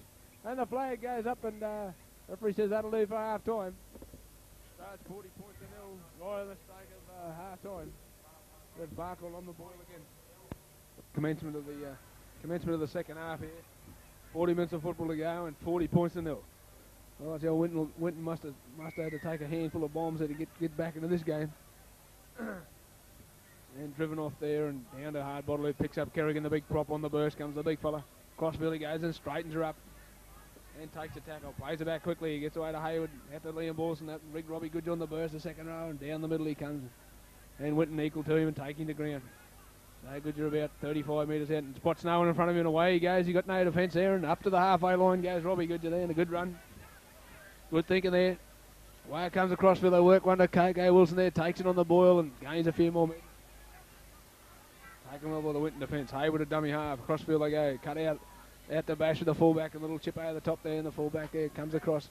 And the flag goes up and referee says that'll do for half time. Starts 40 points to nil. Right on the stake of half time. There's Barkle on the ball again. Commencement of the second half here. 40 minutes of football to go and 40 points to nil. Well, that's how Winton must have had to take a handful of bombs there to get back into this game. And driven off there and down to Hardbottle, who picks up Kerrigan, the big prop on the burst. Comes the big fella. Crossfield he goes and straightens her up. And takes a tackle. Plays it back quickly. He gets away to Hayward. Out to Liam Bawson. That rigged Robbie Goodyear on the burst, the second row. And down the middle he comes. And Winton equal to him and taking the ground. So Goodyear about 35 metres out. And spots no one in front of him and away he goes. He got no defence there. And up to the halfway line goes Robbie Goodyear there. And a good run. Good thinking there. Away it comes across for the work one to KK Wilson there. Takes it on the boil and gains a few more metres. Taken well by the Winton defence. Hayward a dummy half. Crossfield they go. Cut out the bash of the fullback. A little chip over the top there. And the fullback there comes across.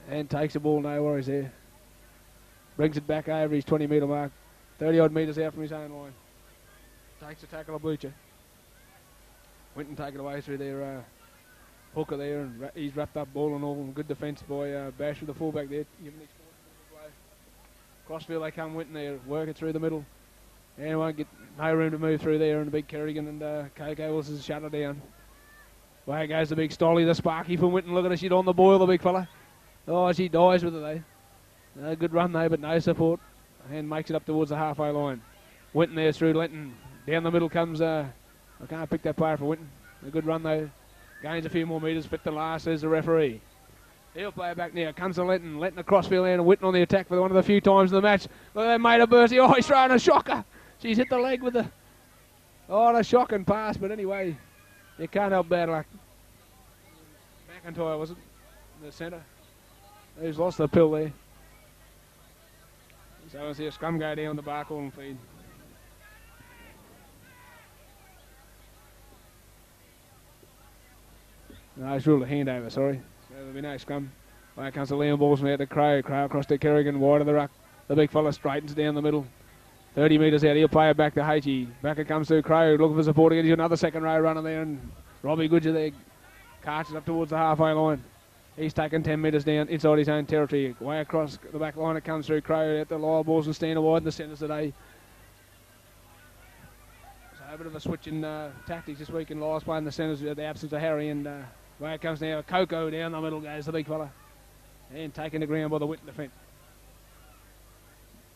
And takes the ball. No worries there. Brings it back over his 20 metre mark. 30 odd metres out from his own line. Takes a tackle of Blucher. Winton take it away through their hooker there. And he's wrapped up ball and all. And good defence by Bash with the fullback there. Crossfield they come Winton there. Work it through the middle. And won't get no room to move through there, and the big Kerrigan and Coco Wilson's shut her down. Away goes the big Stolly, the Sparky from Winton. Look at her, she's on the boil, the big fella. Oh, she dies with it though. Good run though, but no support. And makes it up towards the halfway line. Winton there through Linton. Down the middle comes, I can't pick that player for Winton. A good run though. Gains a few more metres, fit to last, says the referee. He'll play it back now. Comes to Linton. Linton across field and Winton on the attack for one of the few times in the match. Look at that mate of Bercy. Oh, he's throwing a shocker. She's hit the leg with the... Oh, a shocking pass, but anyway, you can't help bad luck. McIntyre, was it? In the centre. He's lost the pill there. So we'll see a scrum go down the Barcall feed. No, it's ruled a handover, sorry. So there'll be no scrum. Away comes the Liam Balls from out to Crow. Crow across to Kerrigan, wide of the ruck. The big fella straightens down the middle. 30 metres out, he'll play it back to H.E. Back it comes to Crow, looking for support again. He's got another second row runner there, and Robbie Goodger there carts up towards the halfway line. He's taken 10 metres down inside his own territory. Way across the back line, it comes through Crow at the lower balls and standing wide in the centres today. So a bit of a switch in tactics this week in Lyles playing the centres with the absence of Harry, and way it comes now, Coco down the middle goes the big fella. And taken the ground by the Winton defence.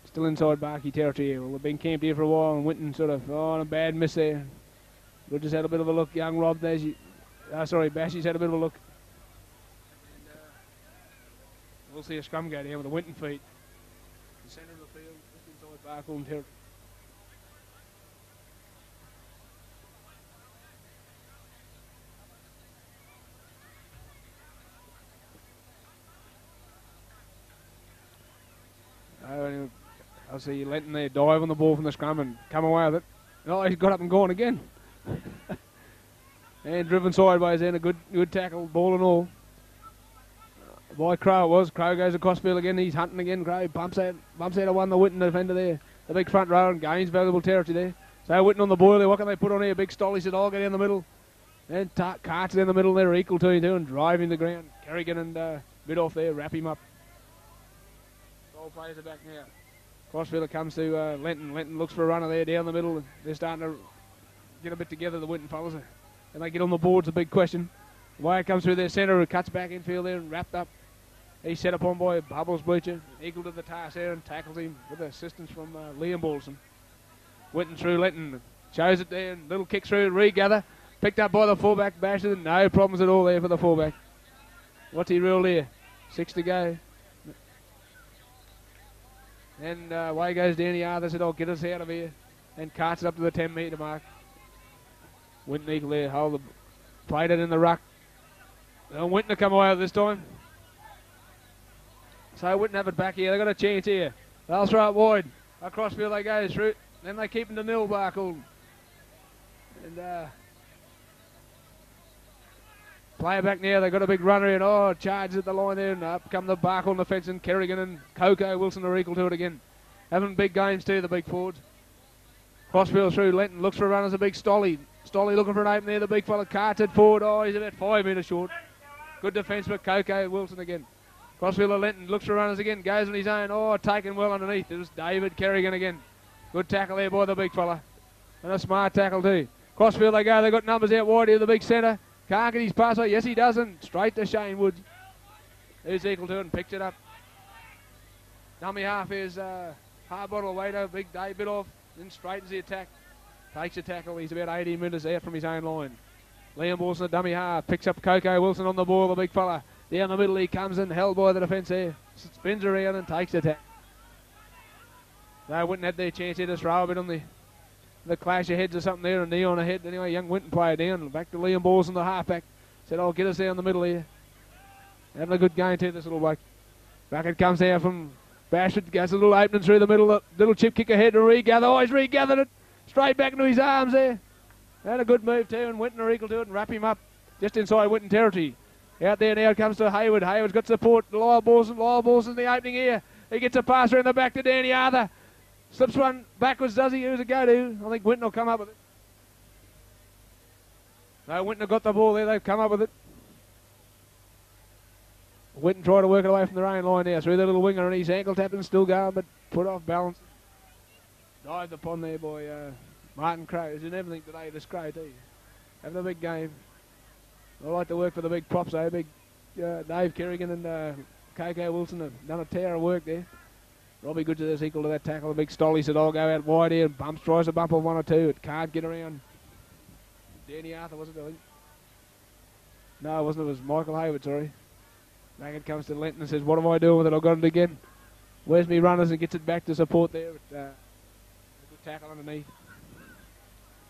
Still inside Barkey territory here. Well, we've been camped here for a while, and Winton sort of on a bad miss there. We've just had a bit of a look. Young Rob there. Bashy's had a bit of a look. And, we'll see a scrum go down with the Winton feet. The centre of the field, just inside Barkall territory. I'll see Linton there dive on the ball from the scrum and come away with it. Oh, he's got up and gone again. And driven sideways in, a good tackle, ball and all. By Crow it was. Crow goes across field again. He's hunting again. Crow bumps out of one, the Winton defender there. The big front row and gains valuable territory there. So Winton on the boil there. What can they put on here? Big Stolly said, I'll go down the middle. And carts down the middle there, equal to him too, and driving the ground. Kerrigan and bit off there, wrap him up. Goal players are back now. Crossfielder comes to Linton. Linton looks for a runner there down the middle. They're starting to get a bit together, the Winton fellas. And they get on the board's a big question. Wire comes through their centre, who cuts back infield there and wrapped up. He's set upon by Bubbles Bleacher, equal to the task there, and tackles him with assistance from Liam Balson. Winton through Linton, shows it there, and little kick through, regather. Picked up by the fullback, Basher. No problems at all there for the fullback. What's he ruled here? 6 to go. And away goes Danny Arthur, said, get us out of here. And carts it up to the 10 metre mark. Winton equal there, played it in the ruck. Winton to come away with this time. So Winton have it back here, they've got a chance here. They'll throw it wide. Across field they go through. Then they keep them to nil, Barkall. And play it back now, they've got a big runner in. Charges at the line there, and up come the Barkall on the fence, and Kerrigan and Coco Wilson are equal to it again. Having big games too, the big forwards. Crossfield through, Linton looks for a run as a big Stolly. Stolly looking for an open there, the big fella carts it forward. He's about 5 metres short. Good defence for Coco Wilson again. Crossfielder Linton looks for runners again, goes on his own. Taken well underneath. It was David Kerrigan again. Good tackle there by the big fella. And a smart tackle too. Crossfield they go, they've got numbers out wide here, the big centre. Can't get his pass away. Yes, he doesn't. Straight to Shane Woods. Who's equal to it and picks it up. Dummy half is Harbottle Waiter, big day, bit off. Then straightens the attack. Takes a tackle. He's about 18 metres out from his own line. Liam Wilson, a dummy half. Picks up Coco Wilson on the ball, the big fella. Down the middle he comes in, held by the defence there. Spins around and takes the attack. They wouldn't have their chance here to throw a bit on the clash of heads or something there, a knee on a head. Anyway, young Winton player down. Back to Liam Wilson, the halfback. Said, get us down the middle here. Having a good game too, this little bloke. Back it comes out from Bashford. Gets a little opening through the middle. A little chip kick ahead to regather. He's regathered it. Straight back into his arms there. Had a good move too, and Winton are equal to it and wrap him up just inside Winton territory. Out there now it comes to Hayward. Hayward's got support. Lyle Balson in the opening here. He gets a pass around the back to Danny Arthur. Slips one backwards, does he? Who's it go to? I think Winton will come up with it. No, Winton have got the ball there. They've come up with it. Winton tried to work it away from their own line now. Through the little winger, and his ankle tapping still going, but put off balance. Dived upon there by Martin Crowe. He's in everything today, this Crowe too. Having a big game. I like to work for the big props, though. Big Dave Kerrigan and KK Wilson have done a tear of work there. Robbie Goods is equal to that tackle. The big Stolly said, I'll go out wide here. Bumps, tries to bump on one or two. It can't get around. Danny Arthur, was it, I think? No, it wasn't. It was Michael Hayward, sorry. Back it comes to Lenton and says, what am I doing with it? I've got it again. Where's me runners and gets it back to support there. But, a good tackle underneath.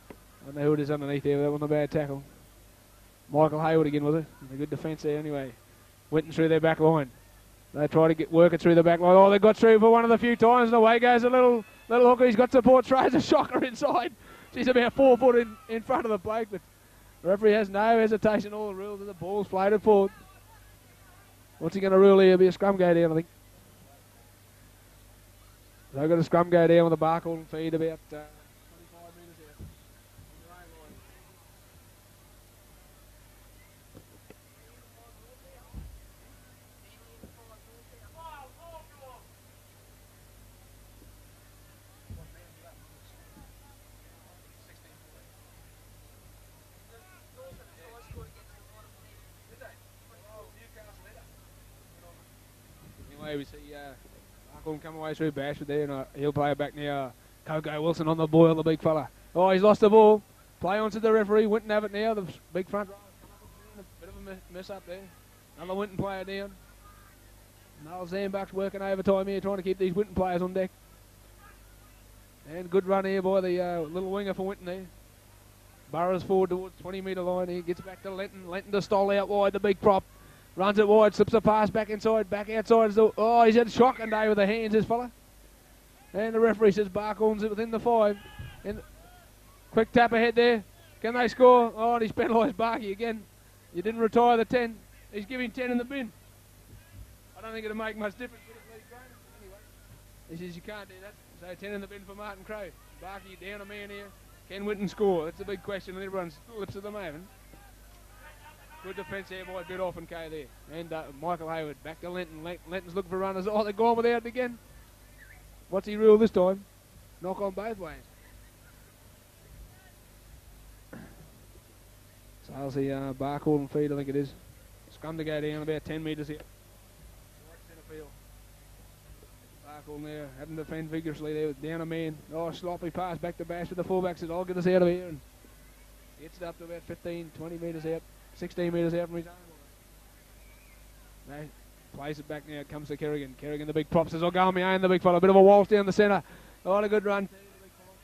I don't know who it is underneath there, but that wasn't a bad tackle. Michael Hayward again, was it? A good defence there anyway. Winton through their back line. They try to work it through the back line. Oh, they got through for one of the few times, and away goes a little hooker. He's got support, throws a shocker inside. She's about 4 foot in front of the bloke, but the referee has no hesitation. All the rules, and the ball's floated forward. What's he going to rule here? It'll be a scrum go down, I think. They've got a scrum go down with a Barcall feed about 25 metres out. On their own line. Anyway, we see Barcall come away through Bashford there, and he'll play it back now. Coco Wilson on the boil, the big fella. Oh, he's lost the ball. Play on to the referee. Winton have it now. The big front row. A bit of a mess up there. Another Winton player down. Noel Zambach's working overtime here, trying to keep these Winton players on deck. And good run here by the little winger for Winton there. Burrows forward towards 20-metre line. He gets back to Lenton. Lenton to Stoll out wide, the big prop. Runs it wide, slips a pass back inside, back outside. Oh, he's had a shocking day with the hands, this fella. And the referee says Barcall's within the 5. And quick tap ahead there. Can they score? Oh, and he's penalised Barkey again. You didn't retire the 10. He's giving 10 in the bin. I don't think it'll make much difference. Anyway, he says you can't do that. So 10 in the bin for Martin Crowe. Barkey down a man here. Can Winton score? That's a big question, and everyone's lips at the moment. Good defence there by Bidoff and Kay there. And Michael Hayward back to Lenton. Lenton's looking for runners. Oh, they're gone without it again. What's he rule this time? Knock on both ways. So I'll see Barcall and feed, I think it is. Scrum to go down about 10 metres here. Right centre field. Barcall there, having to defend vigorously there with down a man. Oh, sloppy pass back to Bash with the fullback says, I'll get us out of here. And gets it up to about 15, 20 metres out. 16 metres out from his own line. Plays it back now, comes to Kerrigan. Kerrigan, the big prop, says, I'll go on my own, the big fella. Bit of a waltz down the centre. Oh, a good run.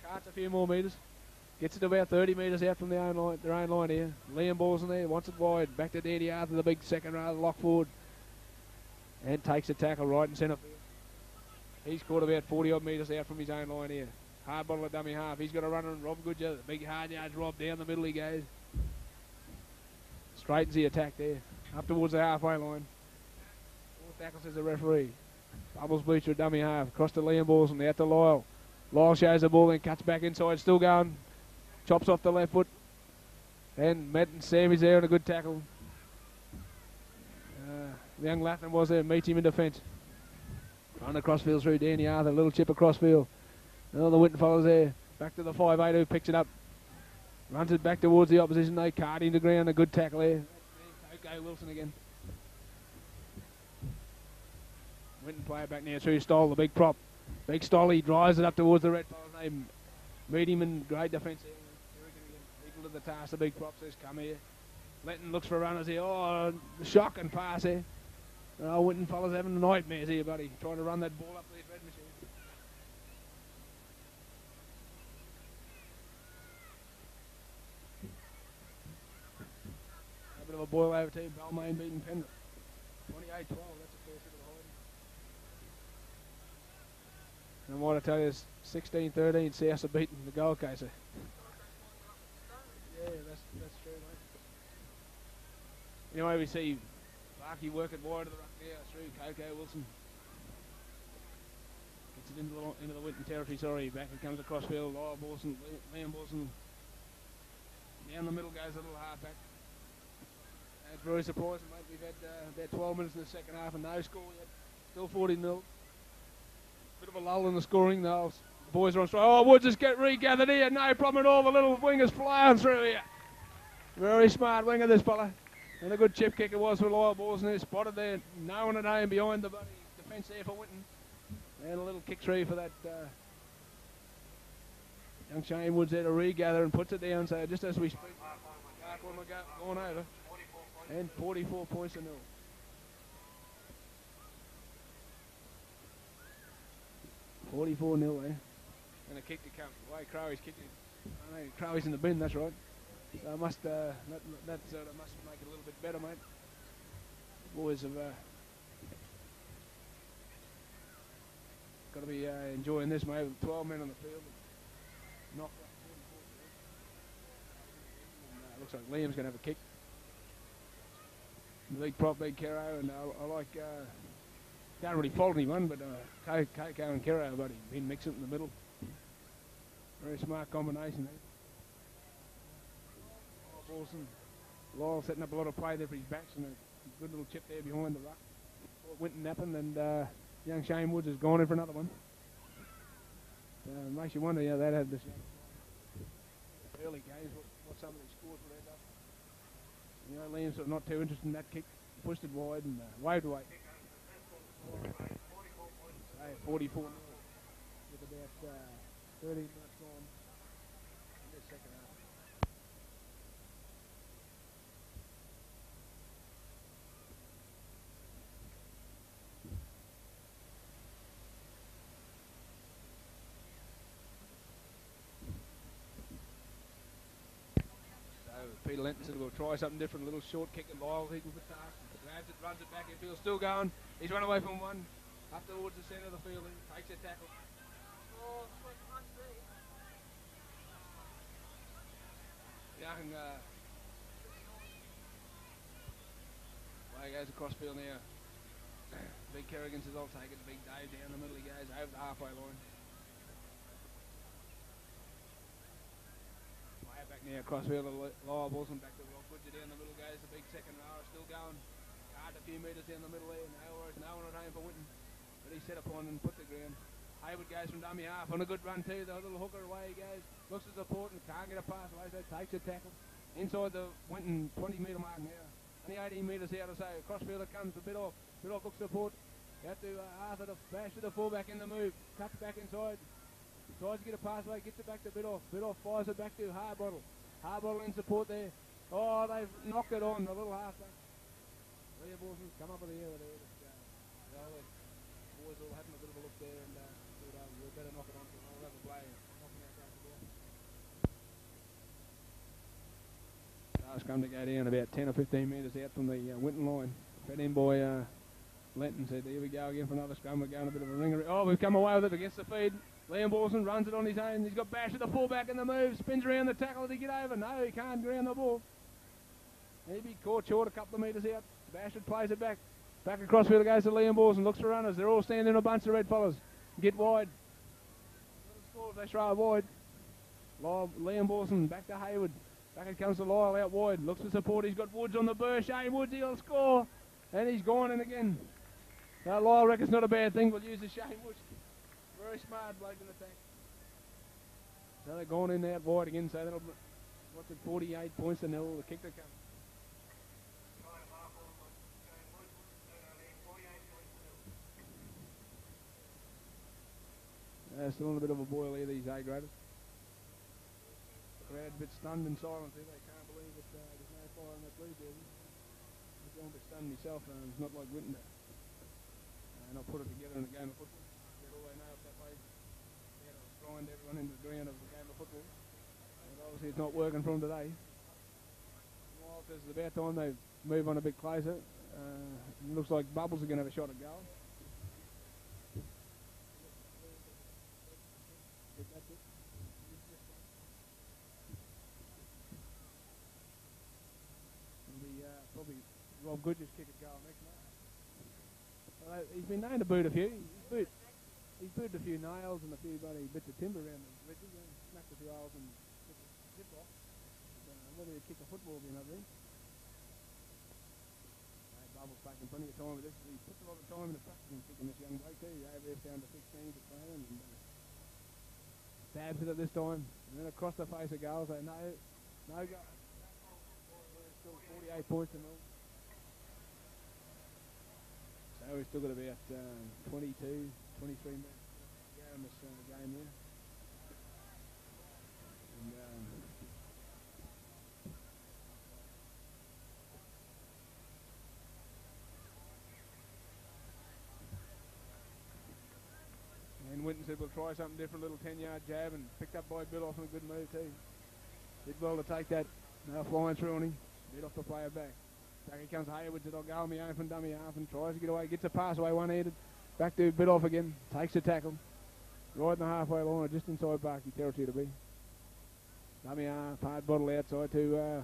Carts a few more metres. Gets it to about 30 metres out from their own line here. Liam Ball's in there, wants it wide. Back to Danny Arthur, the big second row, lock forward. And takes a tackle right in centre field. He's caught about 40 odd metres out from his own line here. Hard bottle at dummy half. He's got a runner and Rob Goodger. The big hard yards Rob down the middle he goes. Straightens the attack there. Up towards the halfway line. 4 tackles as the referee. Bubbles Bleacher at dummy half. Across to Liam Balls and out to Lyle. Lyle shows the ball, then cuts back inside. Still going. Chops off the left foot. And Matt and Sammy's there and a good tackle. The young Latham was there. Meets him in defence. Run across field through Danny Arthur. Little chip across field. And the Winton fellas there. Back to the 5'8" who picks it up. Runs it back towards the opposition. They cart into ground. A good tackle there. Coco Wilson again. Winton player back now through Stoll, the big prop. Big Stoll, he drives it up towards the red fella's name. Meet him in great defence there. Equal to the task, the big prop says, come here. Lenton looks for runners here. Oh, shock and pass here. Oh, Winton fellas having nightmares here, buddy. Trying to run that ball up to this red machine. A bit of a boil over team. Balmain beating Penrith. 28-12, that's a fair bit of hiding. And what I tell you is 16-13, South are beating the Gold Coast. Yeah, that's true, mate. Anyway, we see Barkey working wide of the ruck now through Coco Wilson. Gets it into the Winton territory, sorry. Back it comes across field. Lyle Borson, Liam Borson. Down the middle goes a little half back. It's very surprising, mate. We've had about 12 minutes in the second half and no score yet. Still 40-0. Bit of a lull in the scoring. They'll boys are on strike. Oh, Woods has regathered here. No problem at all. The little wingers flying through here. Very smart winger, this fella. And a good chip kick it was for Lyle Balls, and they're spotted there, knowing it home behind the defence there for Winton. And a little kick through for that young Shane Woods there to regather and puts it down. So just as we speak, going over. And 44 points to 0. $44-0 there. And a kick to come. The way Crowey's kicking it. I know Crowey's in the bin, that's right. So I must, that sort of must make it a little bit better, mate. The boys have got to be enjoying this, mate. 12 men on the field. Knocked up 44. Looks like Liam's going to have a kick. The big prop, big Kero, and I like, can't really fault anyone, but Coco and Kero have been mixing it in the middle. Very smart combination there. Wilson, Lyle setting up a lot of play there for his backs, and a good little chip there behind the ruck. Winton napping, and young Shane Woods has gone in for another one. Makes you wonder how that had this early games, what some of these scores would end up. You know, Liam's sort of not too interested in that kick. Pushed it wide and waved away. 44 with about 13 minutes gone in this second half. Peter Lenton said we'll try something different, a little short kick and Lyle equals the task. Grabs it, runs it back, infield's still going. He's run away from one, up towards the centre of the field, takes a tackle. Young, way goes across field now. Big Kerrigan says I'll take it, big Dave down the middle, he goes over the halfway line. Back now across field, Lyle Wilson back to Rob Butcher down the middle goes, the big second row still going. Hard a few metres down the middle there, no one at home for Winton. But he's set upon and put the ground. Hayward goes from dummy half on a good run too, the little hooker away he goes. Looks at support and can't get a pass away, so takes a tackle. Inside the Winton 20 metre mark now. Only 18 metres out or so. Across field it comes, a bit off. Looks support. Out to Arthur to bash to the fullback in the move. Cuts back inside. Tries to get a pass away, gets it back to Bidoff. Bidoff fires it back to Harbottle. Harbottle in support there. Oh, they've knocked it on, the little halfback. Leah Wilson's come up with the air there. The boys all having a bit of a look there and we better knock it on for I'll have a play. Knocking out across the ball. Stars come to go down about 10 or 15 metres out from the Winton line. Fed in by Lenton said, here we go again for another scrum. We're going a bit of a ringer. Oh, we've come away with it against the feed. Liam Wilson runs it on his own. He's got Bash at the fullback in the move. Spins around the tackle. Does he get over? No, he can't ground the ball. He'd be caught short a couple of metres out. Bashford plays it back. Back across field goes to Liam Wilson. Looks for runners. They're all standing in a bunch of red fellas. Get wide. They throw it wide. Liam Wilson back to Hayward. Back it comes to Lyle out wide. Looks for support. He's got Woods on the burst. Shane Woods, he'll score. And he's gone in again. Lyle reckons not a bad thing. We'll use the Shane Woods. Very smart bloke in the tank. So they're going in out wide again, so that'll, what's it, 48 points to 0, the kick to come. Still in a bit of a boil here, these A-graders. The crowd's a bit stunned and silent here, they can't believe that there's no fire on that blue jersey. I'm a bit stunned myself, it's not like Winton. Not put it together in a game of football. Grind everyone into the ground of the game of football. And obviously it's not working for them today. Well, it's about time they move on a bit closer. It looks like Bubbles are going to have a shot at goal. It'll be probably Rob Goodger's kick at goal next night. He's been known to boot a few. He's booted a few nails and a few bloody bits of timber around the ridges and smacked a few holes and took the zip off. Whether he'd kick a football would be another thing. Bubble's taking plenty of time with this. He puts a lot of time into practicing kicking this young bloke too. He's over there down to 16 to training. And, stabs it at this time, and then across the face of goal, so no goal. Still 48 points to nil. So we've still got about 23 minutes to go in this game here. And Winton said we'll try something different, little 10-yard jab, and picked up by Biddulph and a good move too. Did well to take that, now flying through on him. Biddulph the player back. Back he comes Hayward, said I'll go on my open dummy half and tries to get away, gets a pass away one-handed. Back to Biddulph again, takes the tackle. Right in the halfway line, just inside Barkey territory to be. Dummy half, hard bottle outside to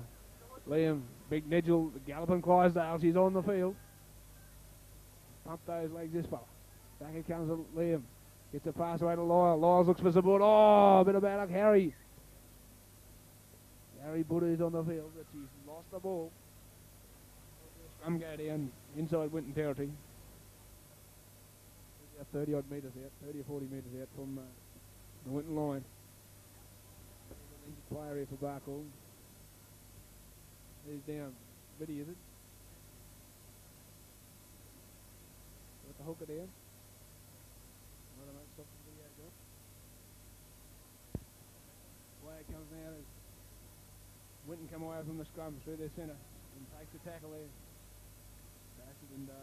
Liam. Big Nigel, galloping Clydesdale, she's on the field. Pump those legs this fella. Back he comes Liam. Gets a pass away to Lyle. Lyles looks for support. Oh, a bit of bad luck. Harry Buddha is on the field, but she's lost the ball. Scrum go down inside Winton territory. 30-odd metres out, 30 or 40 metres out from the Winton line. Player here for Barkle. He's down. Biddy, is it? Got the hooker down. Way it comes now is Winton come away from the scrum through their centre and takes the tackle there. Dashes and the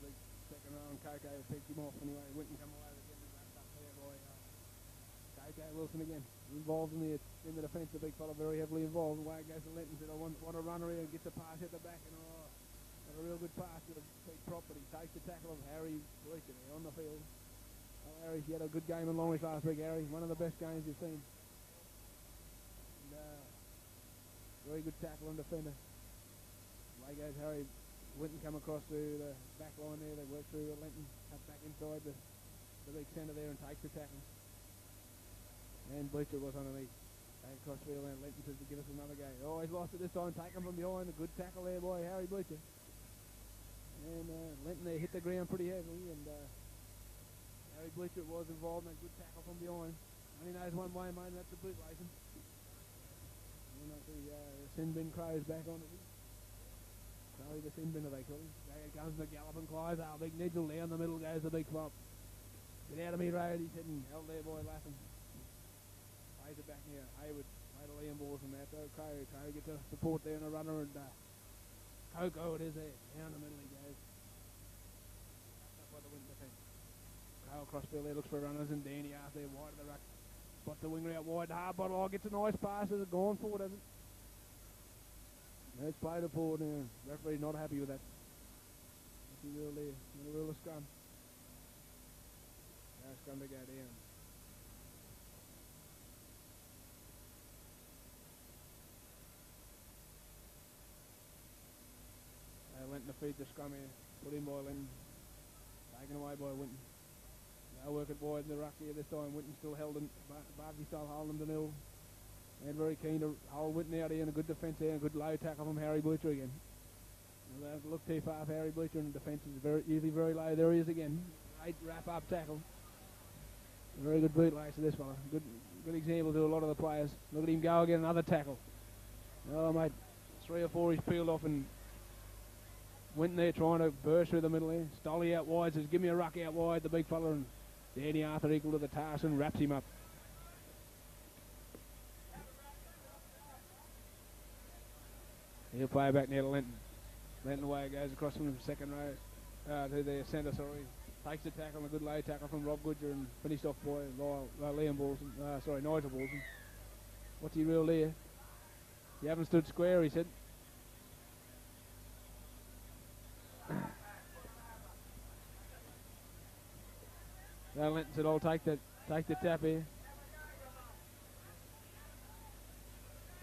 big second row and Coco picked him off anyway. Winton come away again and wrapped up there by Coco Wilson again. Involved in the defence, the big fella very heavily involved. Away it goes to Linton, said I want a runner here and gets a pass at the back and got a real good pass to the big property. Takes the tackle of Harry Bleacher there on the field. Oh, Harry, he had a good game in Longreach last week, Harry. One of the best games you've seen. And, very good tackle and defender. Away goes Harry. Winton come across to the back line there. They work through the Linton, cut back inside the big centre there and takes the tackle. And Bleacher was underneath. Back across field and Linton says to give us another go. Oh, he's lost it this time. Take him from behind. A good tackle there by Harry Bleacher. And Linton there hit the ground pretty heavily and Harry Bleacher was involved in a good tackle from behind. Only knows one way, mate, and that's the boot racing. And the sin bin Crow's back on it. Crowley the sin binner, they call him. There comes the galloping Clydesdale. Big Nigel down the middle goes the big flop. Get out of me, road, he's hitting. Held there by Latham. Plays it back here. Hayward, made a Liam ball from that. Crow gets a support there and a runner and Coco it is there. Down the middle he goes. That's by the wind defence. Crow across field there, looks for runners and Danny out there wide of the ruck. Spots the winger out wide. Hard bottle. Oh, gets a nice pass. Has it gone forward, has it? It's played it forward now. Referee not happy with that. That's a real there. Not a real scrum. Now scrum to go down. Linton to feed the scrum here. Put in by Linton. Taken away by Winton. Now working wide in the ruck here this time. Winton still held him. Barkey still holding him to nil. And very keen to hold Winton out here and a good defence there and a good low tackle from Harry Bleacher again. They don't look too far for Harry Bleacher and the defence is usually very low. There he is again. Great wrap-up tackle. A very good boot lace to this fella. Good example to a lot of the players. Look at him go again, another tackle. Oh, mate, 3 or 4 he's peeled off and Winton there trying to burst through the middle there. Stolly out wide, says give me a ruck out wide, the big fella, and Danny Arthur equal to the task and wraps him up. He'll play back now to Linton. Linton away goes across from the second row to the centre, sorry. Takes the tackle, a good low tackle from Rob Goodger and finished off by Liam Balson, Nigel Balson. What's he real there? You haven't stood square, he said. Now Linton said, I'll take the tap here.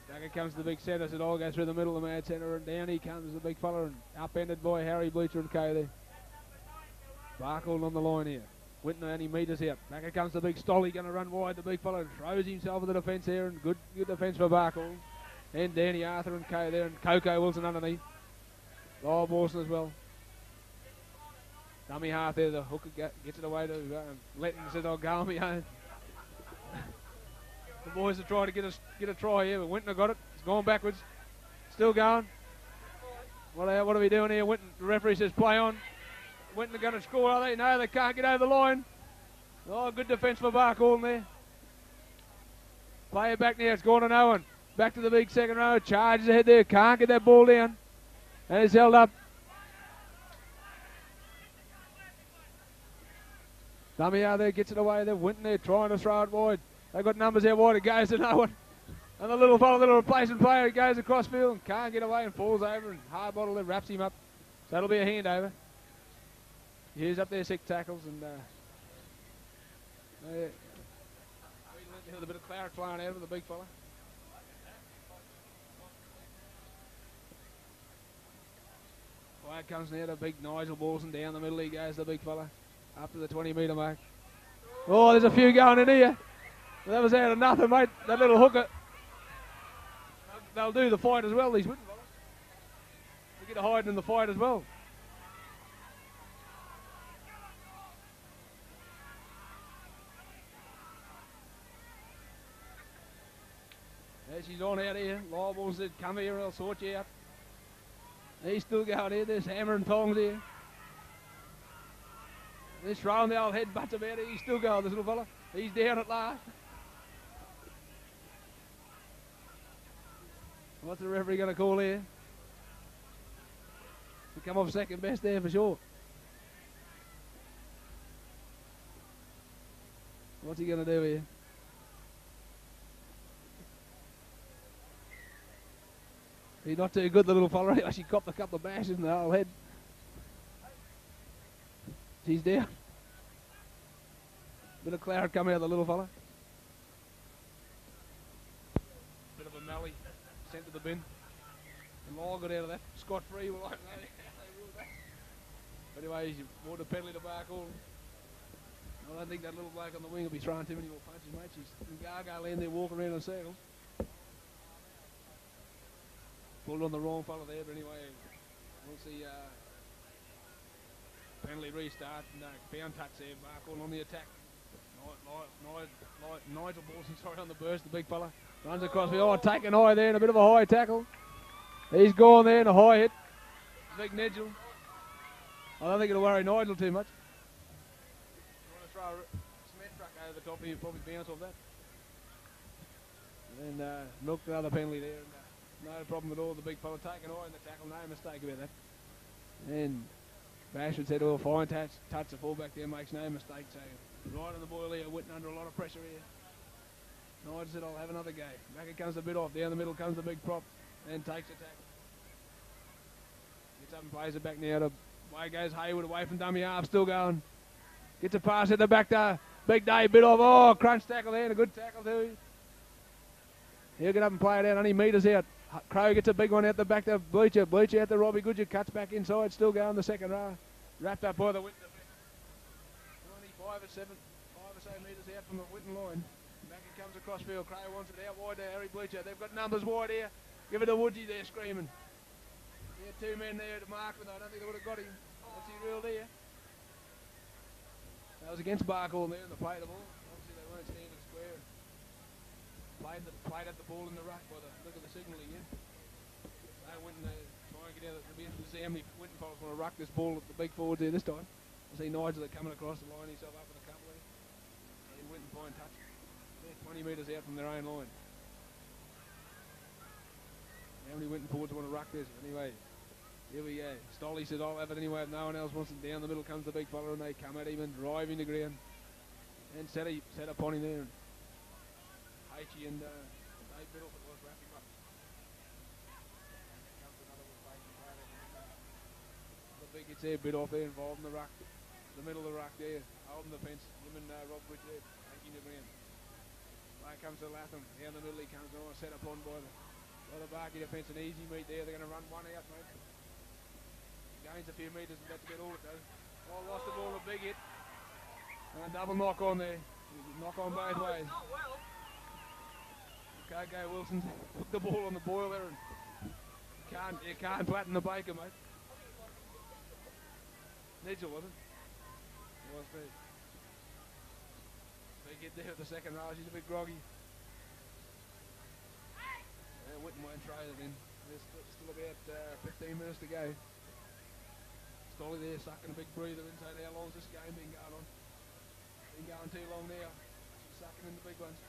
Back it comes to the big centre, said I'll go through the middle of the mad centre and down he comes the big fella and upended by Harry Bleacher and Co there. Barkle on the line here. Winton only metres out. Back it comes the big Stolly, going to run wide. The big fella throws himself at the defence here and good defence for Barkle. And Danny Arthur and Co there and Coco Wilson underneath. Lyle Borson as well. Dummy half there, the hooker gets it away to Letton, says I'll go on my own. The boys are trying to get a try here, but Winton have got it. It's going backwards. Still going. What are we doing here? Winton, the referee says play on. Winton are going to score, are they? No, they can't get over the line. Oh, good defence for Barkhorn there. Play it back now. It's gone to no one. Back to the big second row. Charges ahead there. Can't get that ball down. And it's held up. Dummy out there gets it away. They're Winton there trying to throw it wide. They've got numbers there wide. It goes to no one. And the little replacement player goes across field and can't get away and falls over. And Harbottle there wraps him up. So that'll be a handover. He's up there 6 tackles and with a bit of claret flying out of the big fella. Flag comes now to big Nigel Wilson down the middle. He goes the big fella up to the 20-metre mark. Oh, there's a few going in here. Well, that was out of nothing, mate. That little hooker. They'll do the fight as well, these Winton fellas. They get a hide in the fight as well. There she's on out here. Lyle said, come here, I'll sort you out. He's still going here. There's hammer and tongs here. They're throwing the old head butts about it. He's still going, this little fella. He's down at last. What's the referee going to call here? To come off second best there for sure. What's he going to do here? He's not too good, the little fella. He actually copped a couple of bashes in the whole head. He's down. Bit of claret coming out of the little fella. Bit of a mallee sent to the bin. And Lyle got out of that scot-free. Well, I don't know. But anyway, he's more the penalty to Barkhorn. I don't think that little bloke on the wing will be throwing too many more punches, mate. She's in Gargo land there walking around in circles. Pulled on the wrong fella there, but anyway, we'll see penalty restart. No, bound touch there. Barkhorn on the attack. Nigel Borson, sorry, on the burst, the big fella. Runs across the take an high there and a bit of a high tackle. He's gone there and a high hit. Big Nigel. I don't think it'll worry Nigel too much. You want to throw a cement truck over the top, he'll probably bounce off that. And milk the other penalty there. And, no problem at all. The big fella taking high in the tackle. No mistake about that. And Bashford said, well, fine touch the fullback there, makes no mistake. So right on the boil here, Winton under a lot of pressure here. Nigel said, I'll have another go. Back it comes the bit off. Down the middle comes the big prop. And takes a tackle. Gets up and plays it back now to away goes Hayward away from dummy half, still going. Gets a pass at the back to Big Dave, bit off. Oh, crunch tackle there and a good tackle too. He'll get up and play it out, only metres out. Crow gets a big one out the back to Bleacher. Bleacher out to Robbie Goodger, cuts back inside, still going the second row. Wrapped up by the Winton defence. Only 5 or so metres out from the Winton line. Back it comes across field. Crow wants it out wide to Harry Bleacher. They've got numbers wide here. Give it to Woodsy there screaming. He had 2 men there to mark with. I don't think they would have got him. What's he real there? That was against Barkhorn there in the play of the ball. Obviously they weren't standing square. Played at the ball in the ruck by the look at the signal again. They went and try and get out. It'll be interesting to see how many Winton fellas want to ruck this ball at the big forwards there this time. I see Nigel coming across the line himself up with a couple there. And Winton fine touch. They're 20 metres out from their own line. How many Winton forwards want to ruck this? Anyway, here we go. Stolly says, I'll have it anyway if no one else wants it. Down the middle comes the big fella and they come at him and drive him to ground. And set upon him there. And H.E. and Dave Biddleford was wrapping him up. Comes another replacement player. The big hits there, bit off there, involved in the ruck. The middle of the ruck there, holding the fence. Him and Rob Bridge there, taking the ground. There comes to Latham. Down the middle he comes on, set upon by the Barkey defence. An easy meet there. They're going to run one out, mate. Gains a few metres and that's about all it does. Oh, lost the ball, a big hit. And a double knock on there. Knock on both ways. Okay, Wilson took the ball on the boil there and you can't flatten the baker, mate. Nigel, wasn't it? Was Big hit there at the second row. She's a bit groggy. and trade it in. There's still about 15 minutes to go. Stolly there sucking a big breather inside. How long's this game been going on? Been going too long now. She's sucking in the big ones.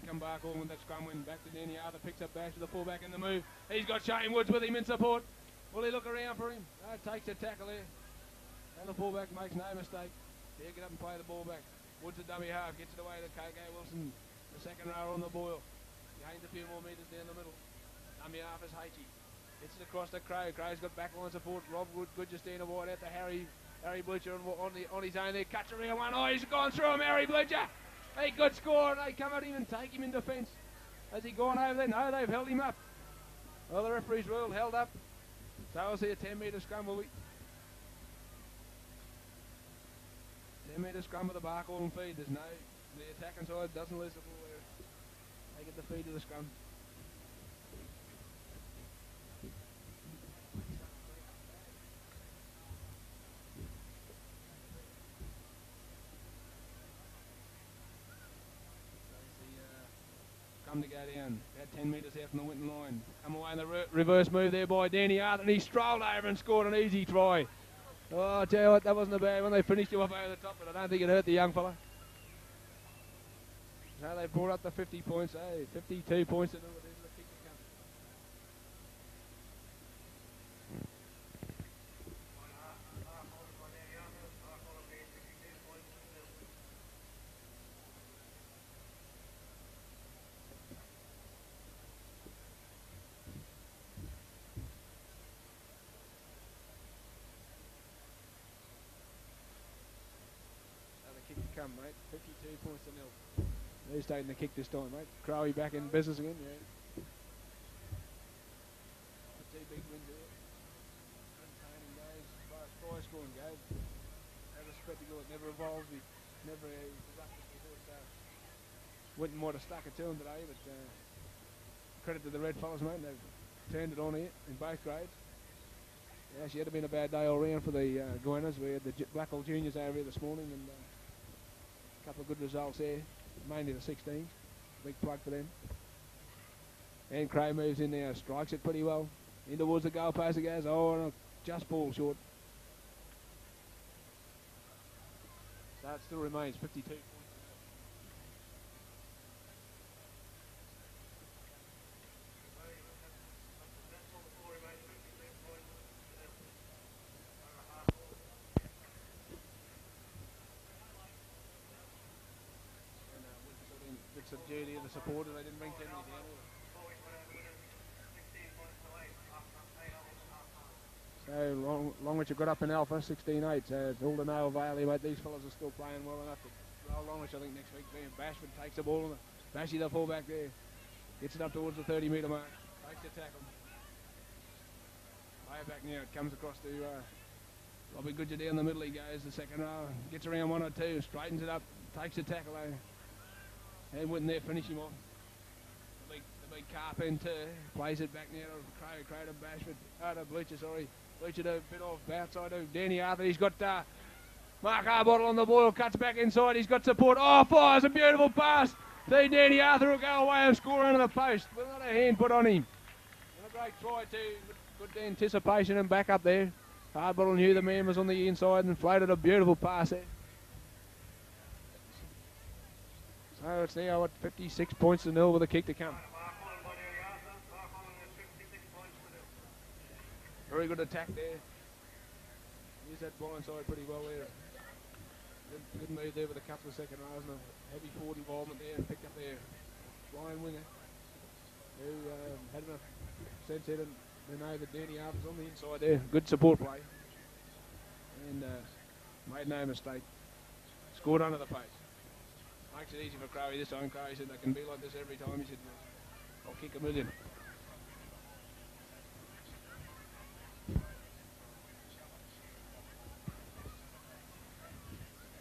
Come back all with that scrum win back to Danny Arthur, picks up Bash with the fullback in the move. He's got Shane Woods with him in support. Will he look around for him? No, takes a tackle there. And the fullback makes no mistake. There, get up and play the ball back. Woods a dummy half, gets it away to KK Wilson, the second rower on the boil. Gains a few more metres down the middle. Dummy half is H. Gets it across to Crow. Crow's got backline support. Rob Good just down the wide out to Harry Blucher on his own there. Cuts around one. Oh, he's gone through him, Harry Blucher. He could score, and they come at him and take him in defence. Has he gone over there? No, they've held him up. Well, the referee's ruled held up. So I'll see a 10-metre scrum, will we? 10-metre scrum with a bark and feed. There's no, the attacking side doesn't lose the ball there. They get the feed to the scrum. To go down about 10 metres out from the Winton line. Come away in the reverse move there by Danny Arthur, and he strolled over and scored an easy try. Oh, I tell you what, that wasn't a bad one. They finished you off over the top, but I don't think it hurt the young fella. So they brought up the 50 points. Hey, 52 points. Come, mate. 52 points to nil. He's taking the kick this time, mate. Crowie back in business again, yeah. Two big wins there. Entertaining days, as far as try scoring goes. As a spectacle, it never evolves. We never erupted before it starts. Winton might have stuck it to him today, but credit to the red fellas, mate. They've turned it on here in both grades. Yeah, actually, it had been a bad day all round for the Goannas. We had the Blackwell Juniors over here this morning, and a couple of good results there, mainly the 16s. Big plug for them. And Cray moves in there, strikes it pretty well. In towards the goal post it goes. Oh, no, just ball short. So it still remains 52 points. Of duty of the supporters, they didn't bring 10 down. So Longwich have got up in Alpha, 16-8, so it's all to no avail here, mate. These fellas are still playing well enough to roll Longwich, I think, next week. Bashford takes the ball, and Bashy, the fullback there, gets it up towards the 30-metre mark, takes the tackle. Way back now, it comes across to Robbie Goodger down the middle, he goes, the second row, gets around one or two, straightens it up, takes the tackle over. And Winton there, finish him off. The big Carpenter plays it back now to Crow to Bashford. Oh, to Blucher, sorry. Blucher to a bit off outside to Danny Arthur. He's got Mark Harbottle on the boil, cuts back inside. He's got support. Oh, fires a beautiful pass. See Danny Arthur will go away and score under the post. With not a hand put on him. And a great try too. Good anticipation and back up there. Harbottle knew the man was on the inside and floated a beautiful pass there. So it's now at 56 points to nil with a kick to come. Very good attack there. Used that blind side pretty well there. Good move there with a couple of second rows and a heavy forward involvement there, and picked up their blind winger who had enough sense in and they know that Danny Arthur's on the inside there. Good support play. And made no mistake. Scored under the post. Makes it easy for Crowie this time. Crowie said they can be like this every time. He said, I'll kick a million.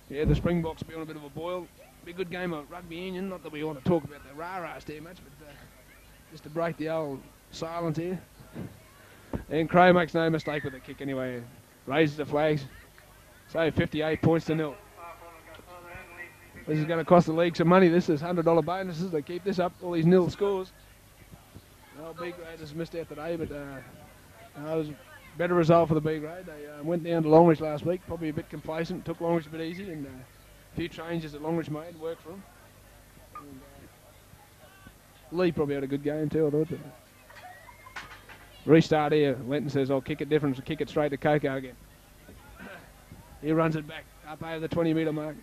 Yeah, the Springboks be on a bit of a boil. Be a good game of rugby union. Not that we want to talk about the rah-rahs too much, but just to break the old silence here. And Crow makes no mistake with the kick anyway. Raises the flags. So 58 points to 0. This is going to cost the league some money. This is $100 bonuses. They keep this up, all these nil scores. Well, B grade has missed out today, but it was a better result for the B grade. They went down to Longreach last week, probably a bit complacent, took Longreach a bit easy, and a few changes that Longreach made worked for them. And, Lee probably had a good game too, I thought. But restart here. Lenton says, I'll kick it different, so kick it straight to Coco again. He runs it back up over the 20-metre mark.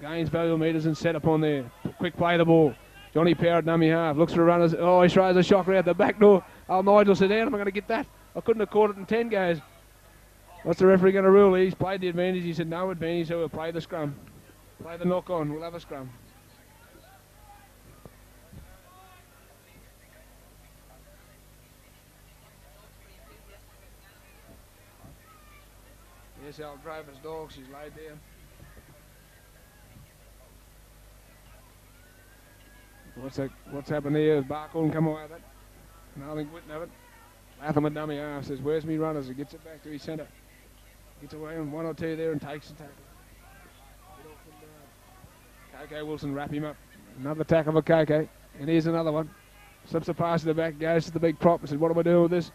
Gains valuable metres and set up on there. Quick play the ball. Johnny Power at dummy half. Looks for runners. Oh, he throws a shocker out the back door. Oh, Nigel said, how am I going to get that? I couldn't have caught it in 10 goes. What's the referee going to rule? He's played the advantage. He said no advantage, so we'll play the scrum. Play the knock on. We'll have a scrum. Yes, our driver's dog. She's laid down. What's happened here? Is Barkhorn come away with it? No, I think Winton have it. Latham at dummy half says, where's me runners? He gets it back to his centre. Gets away on one or two there and takes the tackle. Coco Wilson wrap him up. Another tackle for Coco. And here's another one. Slips the pass to the back, goes to the big prop and says, what am I doing with this?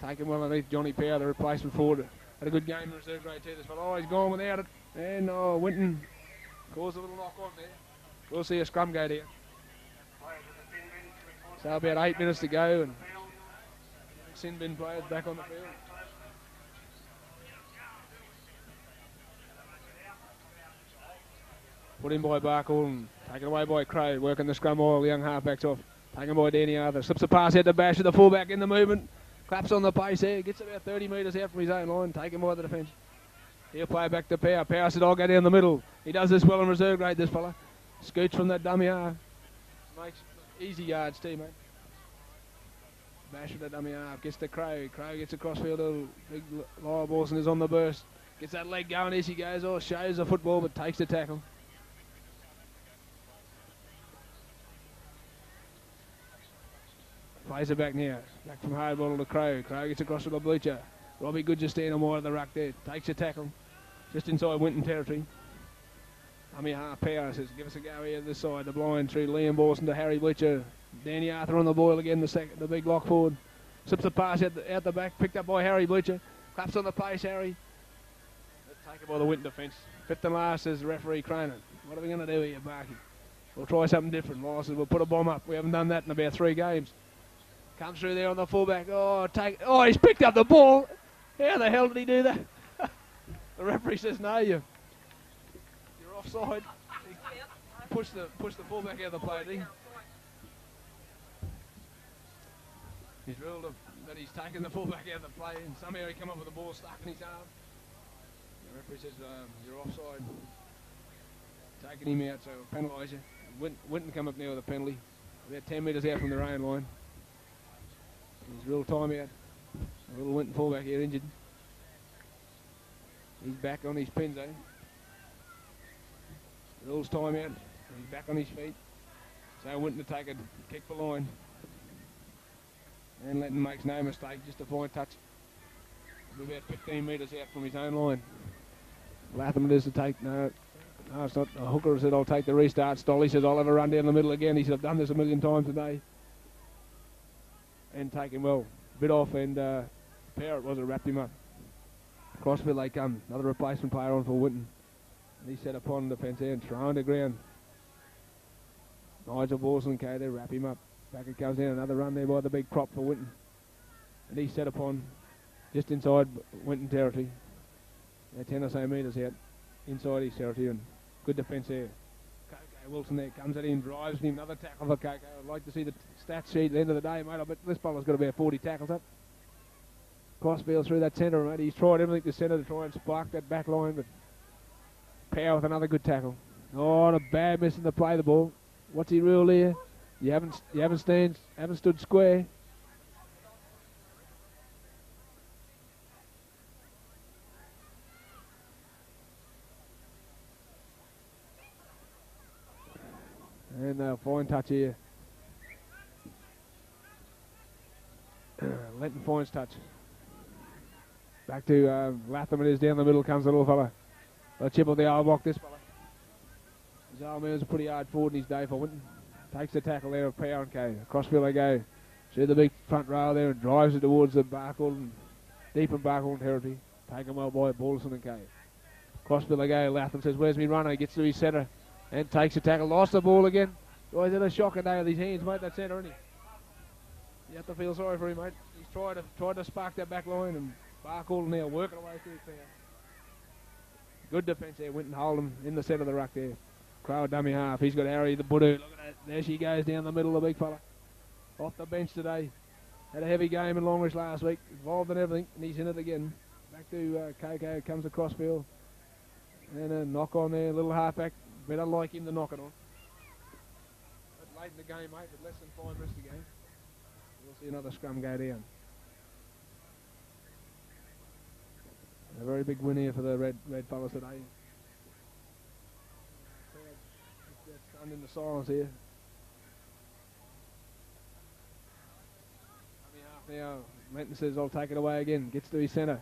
Taken well underneath Johnny Power, the replacement forward. Had a good game in reserve grade too. This one. Oh, he's gone without it. And Winton caused a little knock on there. We'll see a scrum go down. So about 8 minutes to go and sin bin players back on the field. Put in by Barkhorn, taken away by Crow, working the scrum while the young halfback's off. Taken by Danny Arthur, slips a pass out to Bash with the fullback in the movement. Claps on the pace there, gets about 30 metres out from his own line, taken by the defence. He'll play back to Power. Power said, I'll go down the middle. He does this well in reserve grade, this fella. Scoots from that dummy half. Makes easy yards too, mate. Bash with the dummy half. Gets to Crow. Crow gets across field. Big Lyra Borson is on the burst. Gets that leg going as he goes. Oh, shows the football but takes the tackle. Plays it back now. Back from Hardbottle to Crow. Crow gets across to the bleacher. Robbie Good just standing wide of the ruck there. Takes a tackle. Just inside Winton territory. Dummy half Power says, give us a go here this side. The blind through Liam Borson to Harry Bleacher. Danny Arthur on the boil again, the big lock forward. Slips the pass out the back, picked up by Harry Bleacher. Claps on the pace, Harry. Taken by the Winton defence. Fifth and last is referee Cronin. What are we going to do here, Barky? We'll try something different. Lyle says, we'll put a bomb up. We haven't done that in about 3 games. Comes through there on the fullback. Oh, he's picked up the ball. How the hell did he do that? The referee says, no, you're offside. Push the fullback out of the play, I think. He's ruled that he's taken the fullback out of the play and somehow he come up with the ball stuck in his arm. The referee says, you're offside. Taking him out, so we'll penalise you. Winton come up now with a penalty. About 10 metres out from their own line. He's real time out. A little Winton fullback here injured. He's back on his pins, eh? Rules time out. He's back on his feet. So Winton to take a kick for line. And Lenton makes no mistake, just a fine touch. About 15 metres out from his own line. Latham it is to take, no, it's not. A hooker said, I'll take the restart. Stolly says, I'll have a run down the middle again. He said, I've done this a million times today. And taken well. Bit off and Parrott was it, wrapped him up. Crossfield they come. Another replacement player on for Winton. And he set upon the fence there and thrown to ground. Nigel Borson came there, wrap him up. Back it comes in, another run there by the big prop for Winton. And he set upon just inside Winton territory. 10 or so metres out inside his territory and good defence there. Coco Wilson there comes at him, drives him, another tackle for Coco. I'd like to see the stats sheet at the end of the day, mate. I bet this fella's got about 40 tackles up. Crossfield through that centre, mate. He's tried everything to centre to try and spark that back line, but Power with another good tackle. Oh, and a bad miss in the play the ball. What's he ruled here? You haven't stood square. And a fine touch here. Linton Foyne's touch. Back to Latham, it is down the middle comes the little fella. A chip of the old block, this fella. His old man's a pretty hard forward in his day for Winton. Takes the tackle there of Power and K. Crossfield they go. See the big front row there and drives it towards the Barcaldine, deep in Barcaldine territory. Taken well by Balderson and K. Crossfield they go. Latham says, where's me runner? He gets to his centre and takes the tackle. Lost the ball again. Oh, he's had a shocker day with his hands, mate, that centre, isn't he? You have to feel sorry for him, mate. He's tried to spark that back line and Barcaldine now working away through his power. Good defence there, Winton hold him in the centre of the ruck there. Crow dummy half. He's got Harry the Budu. Look at that. There she goes down the middle, the big fella. Off the bench today. Had a heavy game in Longridge last week. Involved in everything, and he's in it again. Back to Coco. Comes across field. And a knock on there. Little halfback. Better like him to knock it on. But late in the game, mate, with less than 5 minutes to go. We'll see another scrum go down. A very big win here for the red fellas today. Stunned in the silence here. Now, Linton says, I'll take it away again. Gets to his centre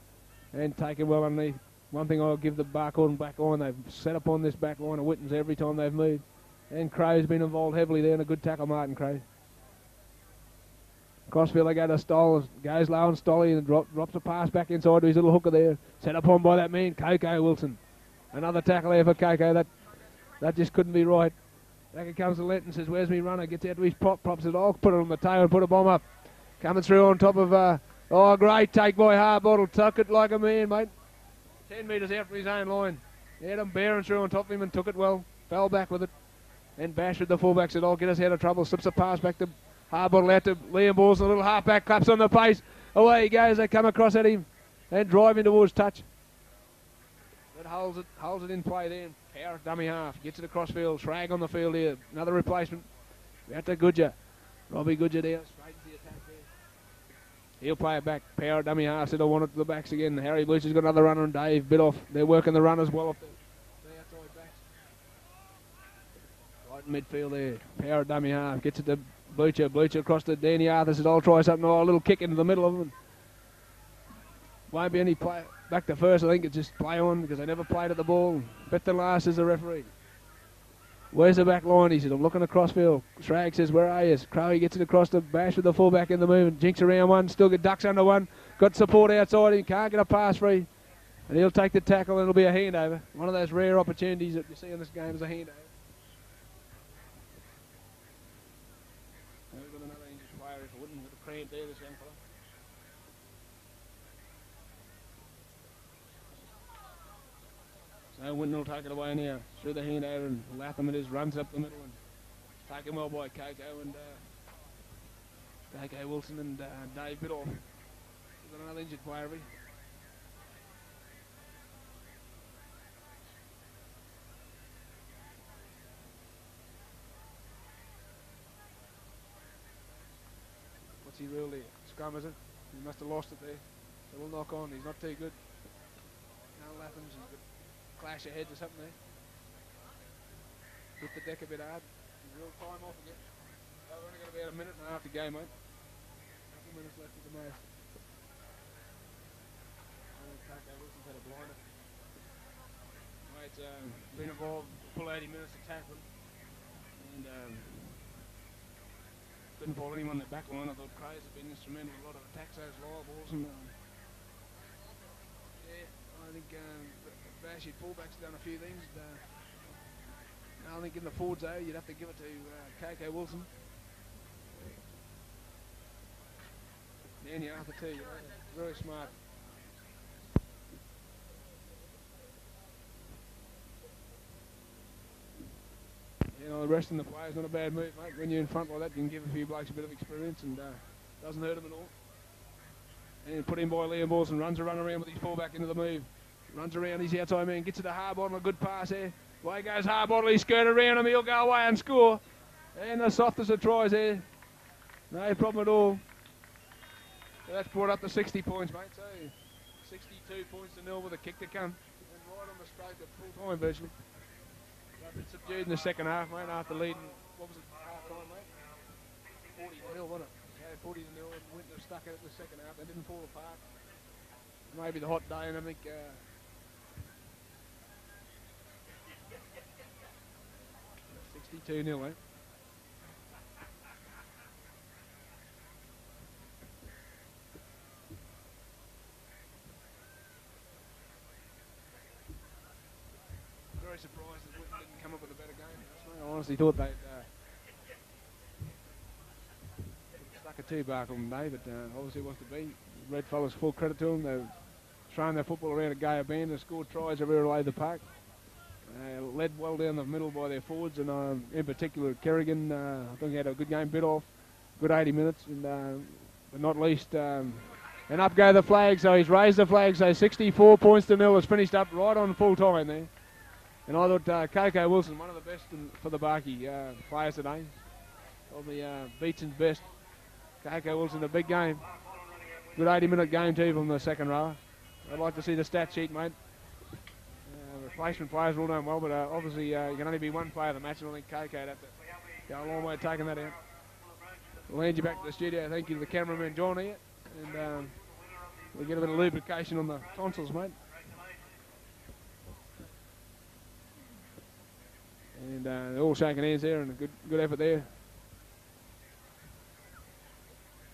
and take it well underneath. One thing I'll give the Barcaldine back line, they've set up on this back line of Winton's every time they've moved. And Crow's been involved heavily there, and a good tackle, Martin Crow. Crossfield, they go to Stoll, goes low on Stolly and drops a pass back inside to his little hooker there. Set upon by that man, Coco Wilson. Another tackle there for Coco. That just couldn't be right. Back it comes to Linton, says, where's me runner? Gets out to his props it. I'll put it on the tail and put a bomb up. Coming through on top of, great take by Harbottle. Tuck it like a man, mate. 10 metres out from his own line. Had him bearing through on top of him and took it well. Fell back with it. And Bash with the fullback said, I'll get us out of trouble. Slips a pass back to Harbottle out to Liam Balls. A little halfback claps on the pace. Away he goes. They come across at him and drive him towards touch. That holds it in play there. Power dummy half. Gets it across field. Shrag on the field here. Another replacement. Out to Goodger. Robbie Goodger there. Straight to the attack there. He'll play it back. Power dummy half. Said I want it to the backs again. Harry Blucher's got another runner and Dave bit off. They're working the runners well off the outside backs. Right in midfield there. Power dummy half. Gets it to Blucher. Blucher across to Danny Arthur. Says I'll try something. Oh, a little kick into the middle of them. Won't be any play back to first. I think it's just play on because they never played at the ball. Fifth and last is the referee. Where's the back line? He said, I'm looking across field. Shrag says, where are you? Crowe gets it across to Bash with the fullback in the movement. Jinks around one. Still get ducks under one. Got support outside him. Can't get a pass free. And he'll take the tackle and it'll be a handover. One of those rare opportunities that you see in this game is a handover. We've got another English player if it wouldn't with a cramp there, this young fella. So Winton will take it away now. Through the handover and Latham it is, runs up the middle and taken well by Coco and Coco Wilson and Dave Biddle. We've got another injured player, have we? What's he rule there? Scrum, is it? He must have lost it there. So we'll knock on. He's not too good. Now Latham's a good clash of heads or something there. Hit the deck a bit hard. Real time off again. We've only got about a minute and a half to go, mate. A couple minutes left at the most. Coco Wilson's had a blinder. Mate's been involved full 80 minutes to tackle. And couldn't fall anyone on the back line. I thought Craze had been instrumental in a lot of attacks, those live balls. And yeah, I think Bashy fullback's done a few things. I think in the forwards though, you'd have to give it to Coco Wilson. Danny Arthur too, very smart. You know, the rest of the players not a bad move, mate. When you're in front like that, you can give a few blokes a bit of experience and doesn't hurt them at all. And put in by Liam Balls and runs a run around with his fullback into the move. Runs around his outside man, gets it to Harbottle, a good pass there. Away goes Harbottle, he skirted around him, he'll go away and score. And the softest of tries there. No problem at all. So that's brought up to 60 points, mate. So 62 points to 0 with a kick to come. And right on the stroke at full time virtually. A bit subdued in the second half, mate, after leading what was it, half time, mate? 40-0, wasn't it? Yeah, 40-0, and Winton have stuck it in the second half. They didn't fall apart. Maybe the hot day, and I think 62-0, eh? Very surprised that Winton didn't come up with a better game. I honestly thought they'd stuck a two-bark on the day, but obviously it was to be. Red fellas, full credit to them. They've thrown their football around a gay band. They've scored tries everywhere along the park. Led well down the middle by their forwards, and in particular Kerrigan, I think he had a good game, bit off, good 80 minutes, and but not least, and up go the flag, so he's raised the flag, so 64 points to 0. It's finished up right on full time there. And I thought Coco Wilson, one of the best for the Barkey players today, probably Beatson's best. Coco Wilson, a big game. Good 80-minute game too from the second row. I'd like to see the stat sheet, mate. Replacement players are all done well, but obviously you can only be one player of the match, and I think Coco would have to go a long way taking that out. We'll hand you back to the studio. Thank you to the cameraman John here, and we'll get a bit of lubrication on the tonsils, mate. And they're all shaking hands there, and a good effort there.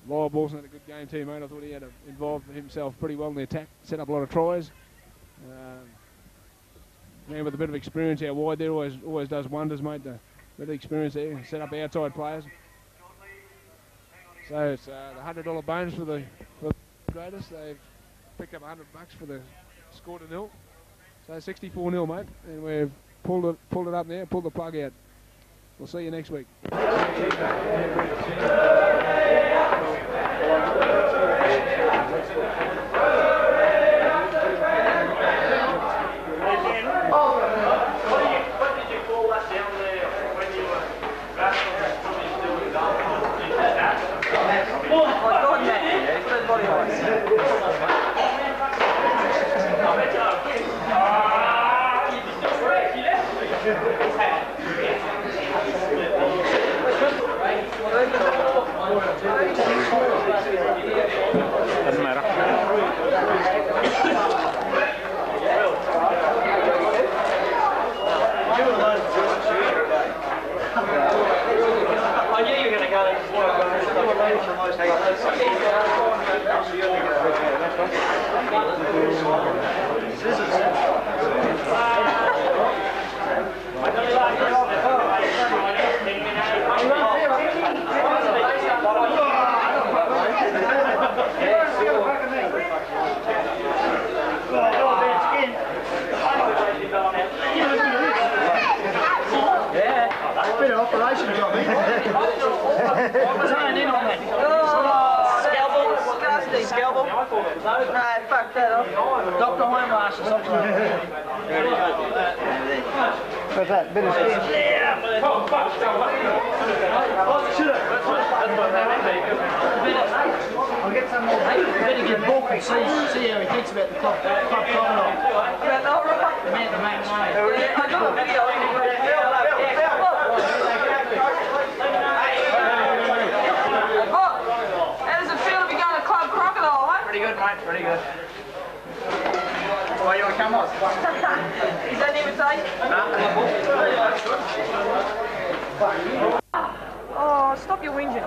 Lyle Borson had a good game too, mate. I thought he had involved himself pretty well in the attack, set up a lot of tries. Man with a bit of experience out wide there always does wonders, mate. A bit of experience there, set up outside players. So it's the $100 bonus for the graders. They've picked up $100 for the score to 0. So 64-0, mate, and we've pulled it up there, pulled the plug out. We'll see you next week. Doesn't matter. I knew you were going to go. Bit of operation job, Turn in on that. Scalpel. No, fuck that up. Dr. Homewash or something. What's that? Bit of skin? Yeah. I'll get some more. Better get Book and see how he thinks about the club promenade. The man to make money. I got a video. How does it feel to be going to Club Crocodile, mate? Pretty good, mate. Pretty good. Why you want to come on? Is that an invitation? No. Oh, stop your whinging.